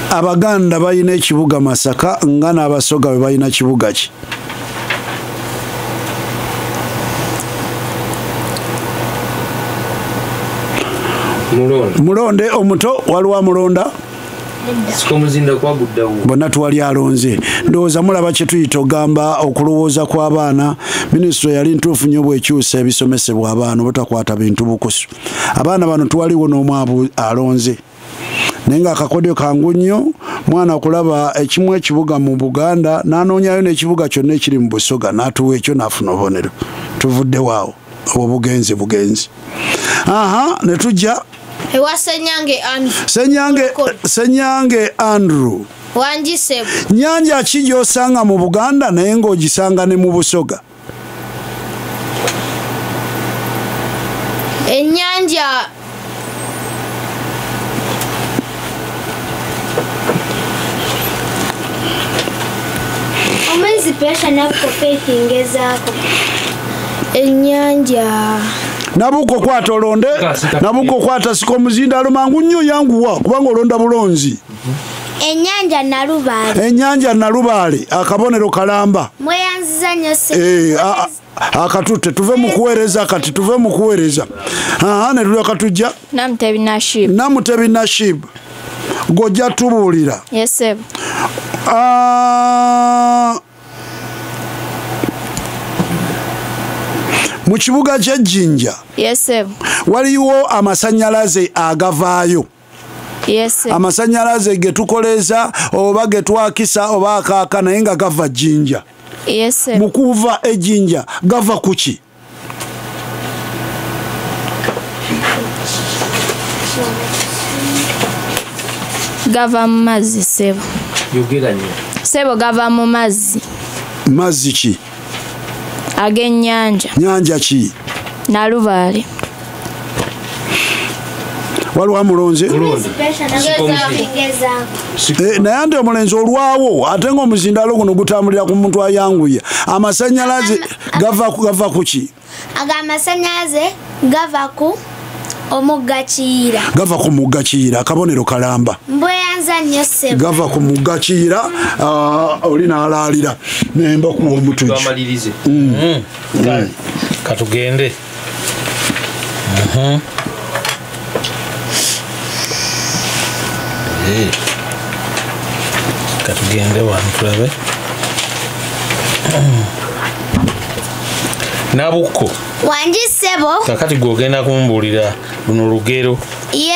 [SPEAKER 1] Abaganda balina ekibuga Masaka nga n'Abasoga bwe balina kibuga ki mulonde omuto waliwo mulonda
[SPEAKER 11] sikomuzinda kwaguddawo
[SPEAKER 1] bonna tuwali alonze ndowooza mulaba kye tuyita ogamba okulowooza kw'abaana minisitule yali ntuufu nnyo bwekyusa ebisomesebwa abaana obutakwata bintu bukusu abaana bano tuwaliwo n'omu alonze naye nga akakodyo kangu nnyo mwana okulaba ekimu ekibuga mu Buganda n'anoonyayo n'ekibuga kyonna ekiri mu Busoga n'atuwa ekyo n'afuna obubonero tuvuddewaawo obwo bugenzi ne tujja
[SPEAKER 6] ewa
[SPEAKER 1] Senyange Andrew
[SPEAKER 6] wanjisebo
[SPEAKER 1] nyanja ki gy'osanga mu Buganda naye ng'ogisanga ne mu Busoga?
[SPEAKER 6] ennyanja
[SPEAKER 5] omwezi pesha nabuko pekingezaako
[SPEAKER 6] ennyanja
[SPEAKER 1] nabuko kwata olonde nabuko kwata sikomuzinda alumangu nnyo yanguwa kubanga olonda bulonzi
[SPEAKER 5] ennyanja
[SPEAKER 1] Nalubaale akabonero kalamba
[SPEAKER 5] mweyanziza nnyo se
[SPEAKER 1] akatutte tuve mu kuweereza kati tuve mu kuweereza ne tulyoka tujja Namutebi Nashib gojja tubuulira mu kibuga ky'Ejjinja waliwo amasannyalaze agavaayo amasannyalaze ge tukoleza oba ge twakisa oba akaaka naye nga gava Jjinja mu kuva Ejjinja gava ku ki?
[SPEAKER 6] gava mu mazzi sebo gava mu mazzi
[SPEAKER 1] ki?
[SPEAKER 6] ag'ennyanja
[SPEAKER 1] nyanja ki?
[SPEAKER 6] Nalubaale
[SPEAKER 1] waliwo mulonze naye andi omulenzi olwawo ate ng'omuzindalo guno gutambulira ku muntu ayanguya amasannyalaze gava ku ki?
[SPEAKER 5] amasannyalaze gava ku omugga Kiyira
[SPEAKER 1] gava ku mugga Kiyira akabonero kalamba
[SPEAKER 5] mbweyanza nnyo ssebo
[SPEAKER 1] gava ku mugga Kiyira oli n'alaalira nemba kuwa omutugi
[SPEAKER 7] katugende katugende wano tulabe Nabuko
[SPEAKER 5] wanji ssebo
[SPEAKER 7] kakati gwogenda kumbuulira luno lugero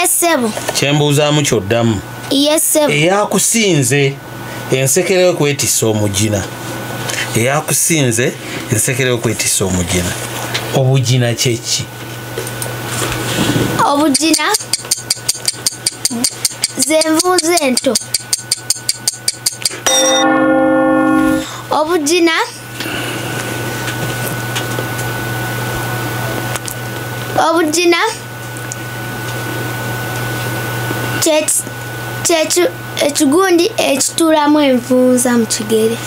[SPEAKER 5] ssebo
[SPEAKER 7] kyembuuzaamu kyoddamu
[SPEAKER 5] ssebo
[SPEAKER 7] eyakusinze ensekere okwetissa omugina eyakusinze ensekere okwetissa omugina obugina kyeki?
[SPEAKER 5] obugina zenvuuzo ento obugina ekigundi ekituulamu envuuza mu kigere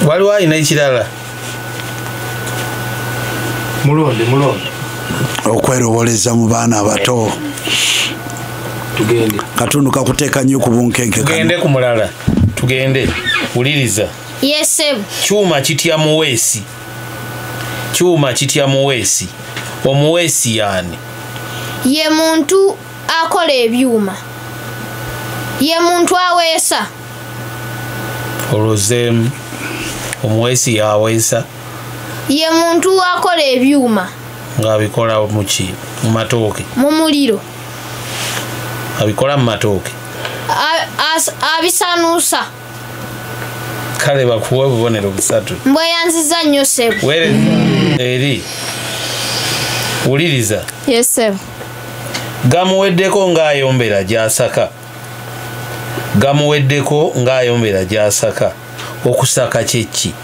[SPEAKER 7] waliwo alina ekirala
[SPEAKER 11] mulonde
[SPEAKER 1] okweroboleza mu baana abato katundu kakuteeka nnyo ku bunkenke
[SPEAKER 7] tugende ku mulala tugende wuliriza kyuma kitya muweesi omuweesi yaani?
[SPEAKER 6] ye muntu akola ebyuma ye muntu aweesa
[SPEAKER 7] olozeemu omuweesi yaweesa
[SPEAKER 6] ye muntu akola ebyuma
[SPEAKER 7] ng'abikola muki? Mu matooke?
[SPEAKER 6] mu muliro
[SPEAKER 7] abikola mu matooke?
[SPEAKER 6] abisanuusa.
[SPEAKER 7] Kale bakuwa obubonero busatu.
[SPEAKER 6] Mbweyanziza nnyo ssebo.
[SPEAKER 7] Eri wuliriza.
[SPEAKER 6] Yes ssebo.
[SPEAKER 7] Gamuweddeko ng'ayombera gy'asaka. Gamuweddeko ng'ayombera gy'asaka. Okusaka kyeki?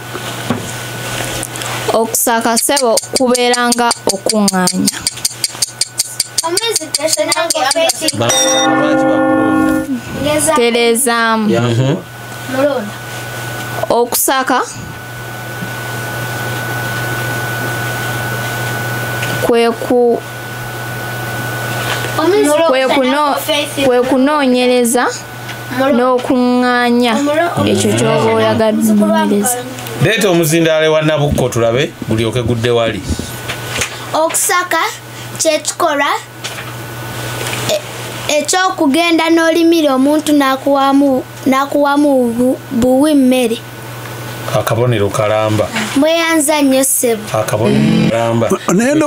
[SPEAKER 6] Okusaka ssebo kubeeranga okuŋŋaanya. Terezaamu. Okusaka kwe kunoonyereza n'okuŋŋaanya ekyo ky'oba oyagadde okunoonyereza.
[SPEAKER 7] Leeta omuzindaale wa Nabukko tulabe gulyoke gudde wali.
[SPEAKER 5] Okusaka kyekikolwa ekyokugenda n'olimira omuntu n'akuwamu buwi mmere
[SPEAKER 7] akabonero kalamba
[SPEAKER 5] mweyanza nnyo ssebo
[SPEAKER 7] akabonero kalamba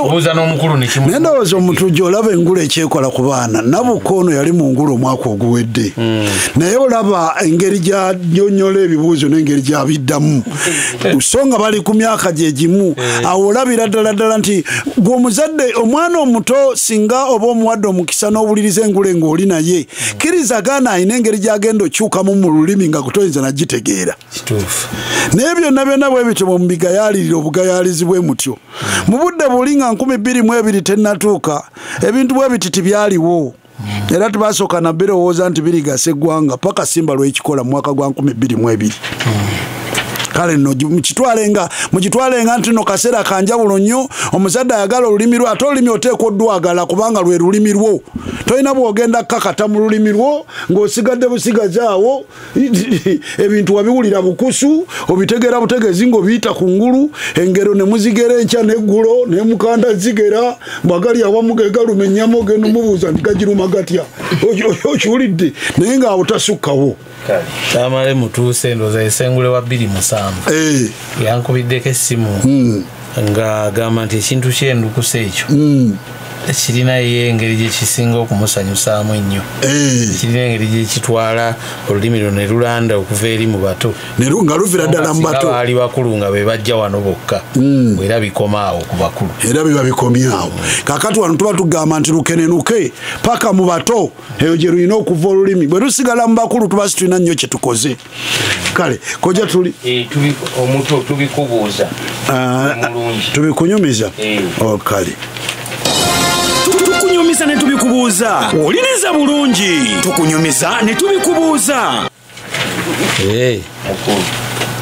[SPEAKER 7] okubuuza n'omukulu nekimu
[SPEAKER 1] naye ndowooza omuntu gy'olaba engulu ekyekola ku baana nabuko ono yali mu ngulu omwaka oguwedde naye olaba engeri gy'onyonyola ebibuuzo n'engeri gy'abiddamu so nga bali ku myaka gye gimu awo olabira ddala nti gw'omuzadde omwana omuto singa oba omuwadde omukisa n'owuliriza engule ng'oli naye kkiriza gaana alina engeri gy'agenda okyukamu mu lulimi nga kutoyinza nagitegeera naye byonna bwe bityo mu bigayaalirira obugayalizi bwe mutyo mu budde buli nga 2022 tennatuuka ebintu bwe biti tibyaliwo era tubasooka nabirowooza nti birigasa eggwanga paka simba lwekikola mu mwaka gwa 2022 kale no mukitwalenga nti no kaseera kanjawulo nnyo omuzadde ayagala olulimi lwo ate olulimi oteekwa oddwagala kubanga lwe lulimi lwo tolina bwogenda kakata mu lulimi lwo ng'osigadde busigazi awo ebintu wabiwulira bukusu obitegeera butegeezi ng'obiyita ku ngulu engero ne muzigera enkya n'eggulo ne mukanda zigera bwagali awamu ge galuma ennyama ogenda omubuuza nti gagiruma gatya okiwulidde naye ng'awo tasukkawo
[SPEAKER 7] tamale mutuuse ndoza esengule wa 27 yankubiddeko essimu nga agamba nti ekintu kyendukuse ekyo kirina ye engeri gyekisinga okumusanyusaamu ennyo kirina engeri gyekitwala olulimi lwo ne lulanda okuva eri mu bato
[SPEAKER 1] nga luvira ddala mu bato
[SPEAKER 7] baali bakulu nga be bajja wano bokka era bikomaawo ku bakulu
[SPEAKER 1] era biba bikomyawo kakati wano tuba tugamba nti lukenenuke paka mu bato eyo gye lulina okuva olulimi bwe lusigala mu bakulu tuba situlina nnyo kye tukoze kale koja tuli
[SPEAKER 11] omuto tubikubuuza
[SPEAKER 1] tubikunyumiza kale
[SPEAKER 9] tukunyumiza ne tubikubuuza oliniza bulungi tukunyumiza ne tubikubuuza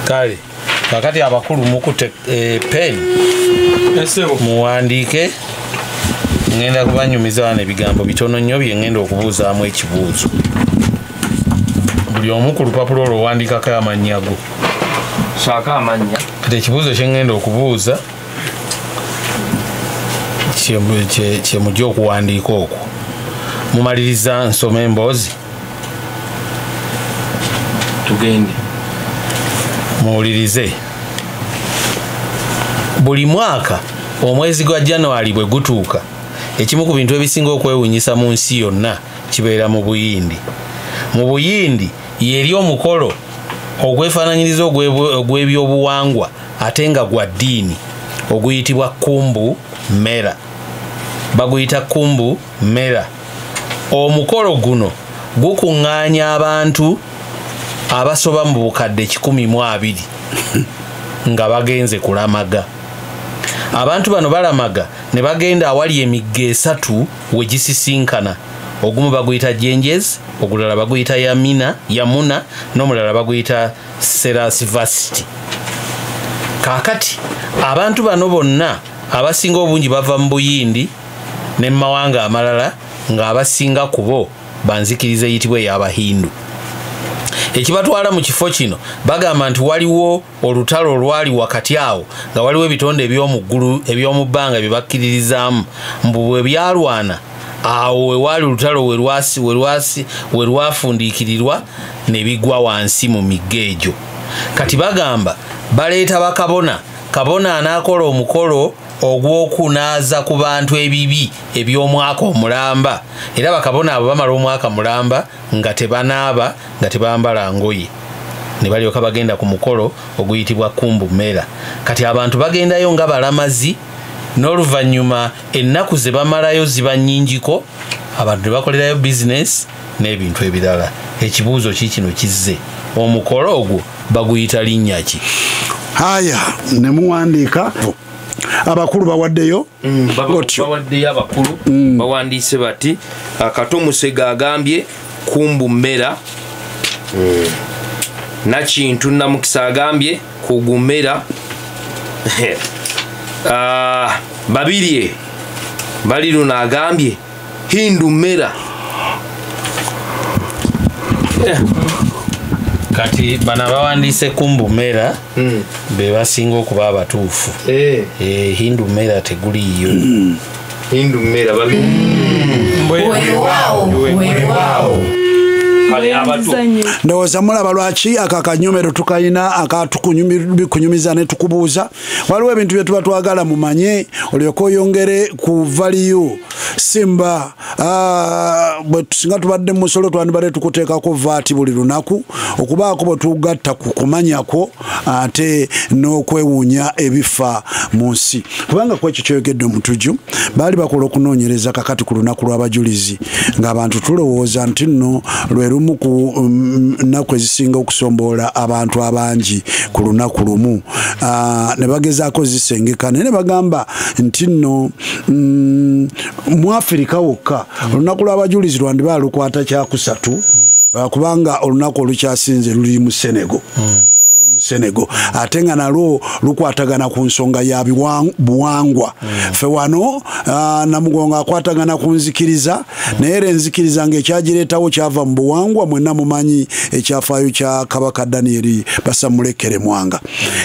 [SPEAKER 7] kale kakati abakulu mukute pen muwandiike ngenda kubanyumiza wano ebigambo bitono nnyo bye ngenda okubuuzaamu ekibuuzo buli omu ku lupapula olwo owandiikako amannya go
[SPEAKER 11] saaka amannya
[SPEAKER 7] kati ekibuuzo kye ngenda okubuuza kyemujja okuwandiika okwo mumaliriza nsoma emboozi
[SPEAKER 11] tugende
[SPEAKER 7] muwulirize buli mwaka omwezi gwa January bwe gutuuka ekimu ku bintu ebisinga okwewunyisa mu nsi yonna kibeera mu buyindi yeri omukolo ogwefaananyiriza ogw'ebyobuwangwa ate nga gwa ddiini oguyitibwa kumbu mera baguyita kumbu mera omukolo guno gukuŋŋaanya abantu abasoba mu bukadde 120 nga bagenze kulamaga abantu bano balamaga ne bagenda awali emigga 3 we gisisinkana ogumu baguyita Jenjes ogulala baguyita Yamuna n'omulala baguyita Serasvasti kakati abantu bano bonna abasinga obungi bava mu buyindi ne mawanga amalala nga abasinga kubo banzikiriza eyitibwa ey'abahindu ekibatwala mu kifo kino bagamba nti waliwo olutalo olwali wakati awo nga waliwo ebitonde eby'omuggulu eby'omu bbanga bye bakkiririzaamu mbu bwe byalwana awo wewaali olutalo we lwafundiikirirwa ne bigwa wansi mu migga egyo kati bagamba baleeta kabona anaakola omukolo ogw'okunaaza ku bantu ebibi eby'omwaka omulamba era bakabona abo bamala omwaka mulamba nga tebanaaba nga tebambala ngoye ne balyoka bagenda ku mukolo oguyitibwa kumbu mera kati abantu bagendayo nga balamazi n'oluvannyuma ennaku ze bamalayo ziba nnyingiko abantu ne bakolerayo bizinesi n'ebintu ebirala ekibuuzo kikino kizze omukolo ogwo baguyita linnya ki
[SPEAKER 1] haya ne muwandiika abakulu bawaddeyo
[SPEAKER 11] bawaddeyo abakulu bawandiise bati Kato Musega agambye kumbu mera Nakintu Namukisa agambye kugumera Babirye Baliruna agambye Hindu mera
[SPEAKER 7] kati bana bawandiise kumbu mera be basinga okuba abatuufu Hindu mera teguliyo
[SPEAKER 11] hindu mmera babi
[SPEAKER 1] ndowooza mulaba lwaki akakanyomero tukayina akatukunyumiza ne tukubuuza waliwo ebintu bye tuba twagala mumanye olyoka oyongere ku valiyu simba bwe tusinga tubadde musolo twandibadde tukuteekako vaati buli lunaku okubaako bwe tugatta ku kumanyako ate n'okwewuunya ebifa mu nsi kubanga ku ekyo kyoyogedde omutujju baali bakola okunoonyereza kakati ku lunaku lw'abajulizi ng'abantu tulowooza nti nno lwe lumu ku nnaku ezisinga okusomboola abantu abangi ku lunaku lumu ne bagezaako zisengeka naye ne bagamba nti nno mu Afirika wokka olunaku lw'abajulizi lwandiba lukwata kyakusatu kubanga olunaku olukyasinze luli mu Senegal ate nga nalwo lukwatagana ku nsonga ya buwangwa fe wano Namugongo akwatagana ku nzikiriza naye era enzikiriza ng'ekyagireetawo kyava mu buwangwa mwenna mumanyi ekyafaayo kya Kabaka Daniel Basamulekere Mwanga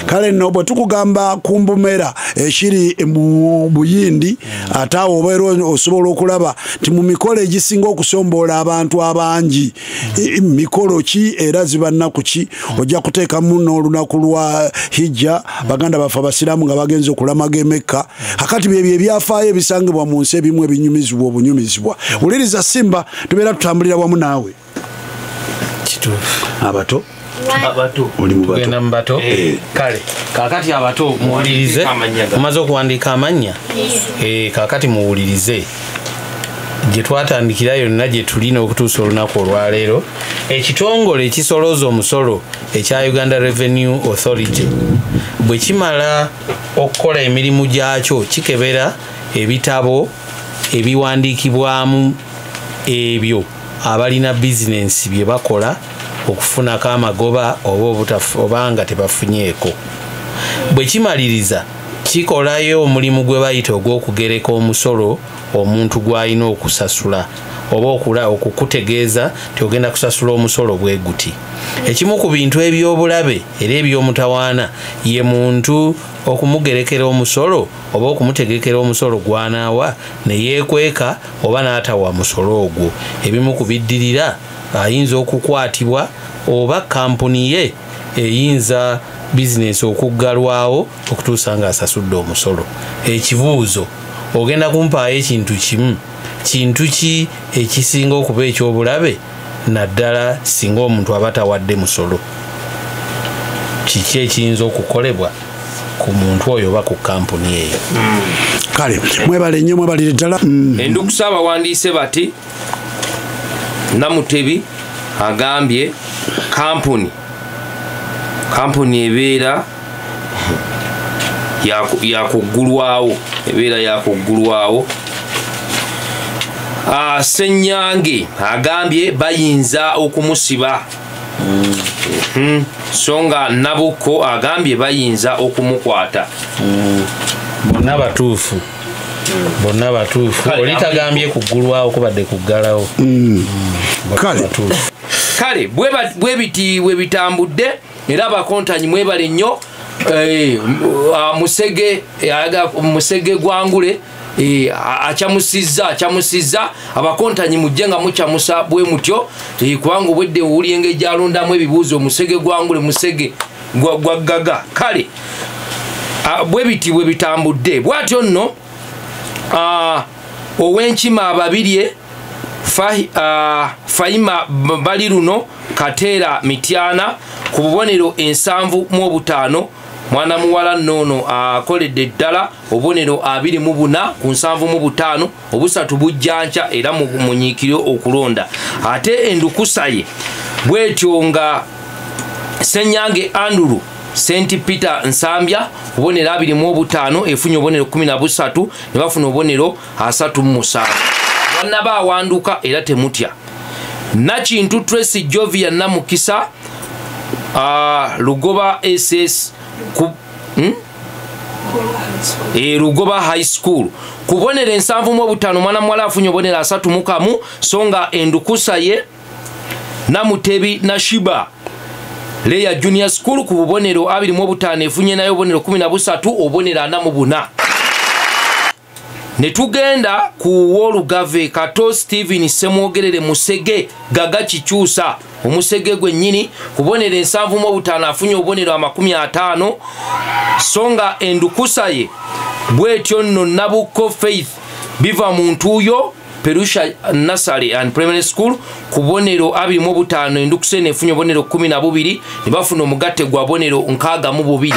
[SPEAKER 1] kale nno bwe tukugamba ku mbumera ekiri mu Buyindi ate awo obeera osobola okulaba nti mu mikolo egisinga okusomboola abantu abangi mikolo ki era ziba nnaku ki ojja kuteekamu n'olunaku lwa hijja baganda bafe abasiraamu nga bagenze okulamaga Mekka akati byebyo ebyafaayo ebisangibwa mu nsi ebimu ebinyumizibwa obunyumizibwa wuliriza Simba tubeera tutambulira wamu naawe abato oli mu bato
[SPEAKER 7] kale kakati abato muwulirize mumaze okuwandiika amannya kakati muwulirize gye twatandikira yonna gye tulina okutuusa olunaku olwaleero ekitongole ekisolooza omusolo ekya Uganda Revenue Authority bwe kimala okukola emirimu gyakyo kikebera ebitabo ebiwandiikibwamu ebyo abalina bizinensi bye bakola okufunako amagoba oba nga tebafunyeeko bwe kimaliriza kikolayo omulimu gwe bayita ogw'okugereka omusolo omuntu gw'alina okusasula oba okukutegeeza nti ogenda kusasula omusolo bwe guti ekimu ku bintu eby'obulabe era eby'omutawaana ye muntu okumugerekera omusolo oba okumutegekera omusolo gwanaawa ne yeekweka oba n'atawa musolo ogwo ebimu ku biddirira ayinza okukwatibwa oba kampuni ye eyinza bizinesi okuggalwawo okutuusa nga asasudde omusolo ekibuuzo ogenda kumpaayo ekintu kimu kintu ki ekisinga okuba ekyobulabe naddala singa omuntu aba tawadde musolo kiki ekiyinza okukolebwa ku muntu oyo oba ku kampuni eyo
[SPEAKER 1] kale mwebale nnyo mwebalire ddala
[SPEAKER 11] endukusa abawandiise bati Namutebi agambye kampuni ebeera yakuggulwawo Senyange agambye bayinza okumusiba so nga Nabuko agambye bayinza okumukwata
[SPEAKER 7] bonna batuufu olitagambye kuggulwawo kubadde kuggalawo
[SPEAKER 11] kale bwe biti we bitambudde era abakontanyi mwebale nnyo Musege Gwangule akyamusizza abakontanyi mujje nga mukyamusa bwe mutyo kubanga obwedde owuli engeri gyalondamu ebibuuzo Musege Gwangule Musege gwa Gaga kale bwe biti bwe bitambudde bwatyo nno ow'enkima ababirye Fahima Baliruno Kateera Mityana ku bubonero 7.5 mwana muwala nnono akoledde ddala obubonero 24 ku 7.5 obusatu bujjanca era munyiikiro okulonda ate endukusa ye bwetyo nga Senyange Andrew St. Peter Nsambya obubonero 25 efunye obubonero 13 ne bafuna obubonero 37 bonna bawanduka era temutya Nakintu Tracy Jovia Namukisa Lugoba SS Lugoba High School kubonera 7.5 mwana mwala afunye obubonero 31 songa endukusa ye Namutebi Nashiba Leya Junior School ku bubonero 25 efunye nayo obubonero 13 obubonero 44 ne tugenda ku Wolugave Kato Steven Semwogerere Musege Gaga Kikyusa omusege gwennyini kubonera 7.5 afunye obubonero 50 songa endukusa ye bwetyo nno Nabuko Faith biva mu ntuuyo Perusha Nursery and Primary School kubonero 25 endukusa nefunye obubonero 12 ne bafuna omugatte gwa bonero 62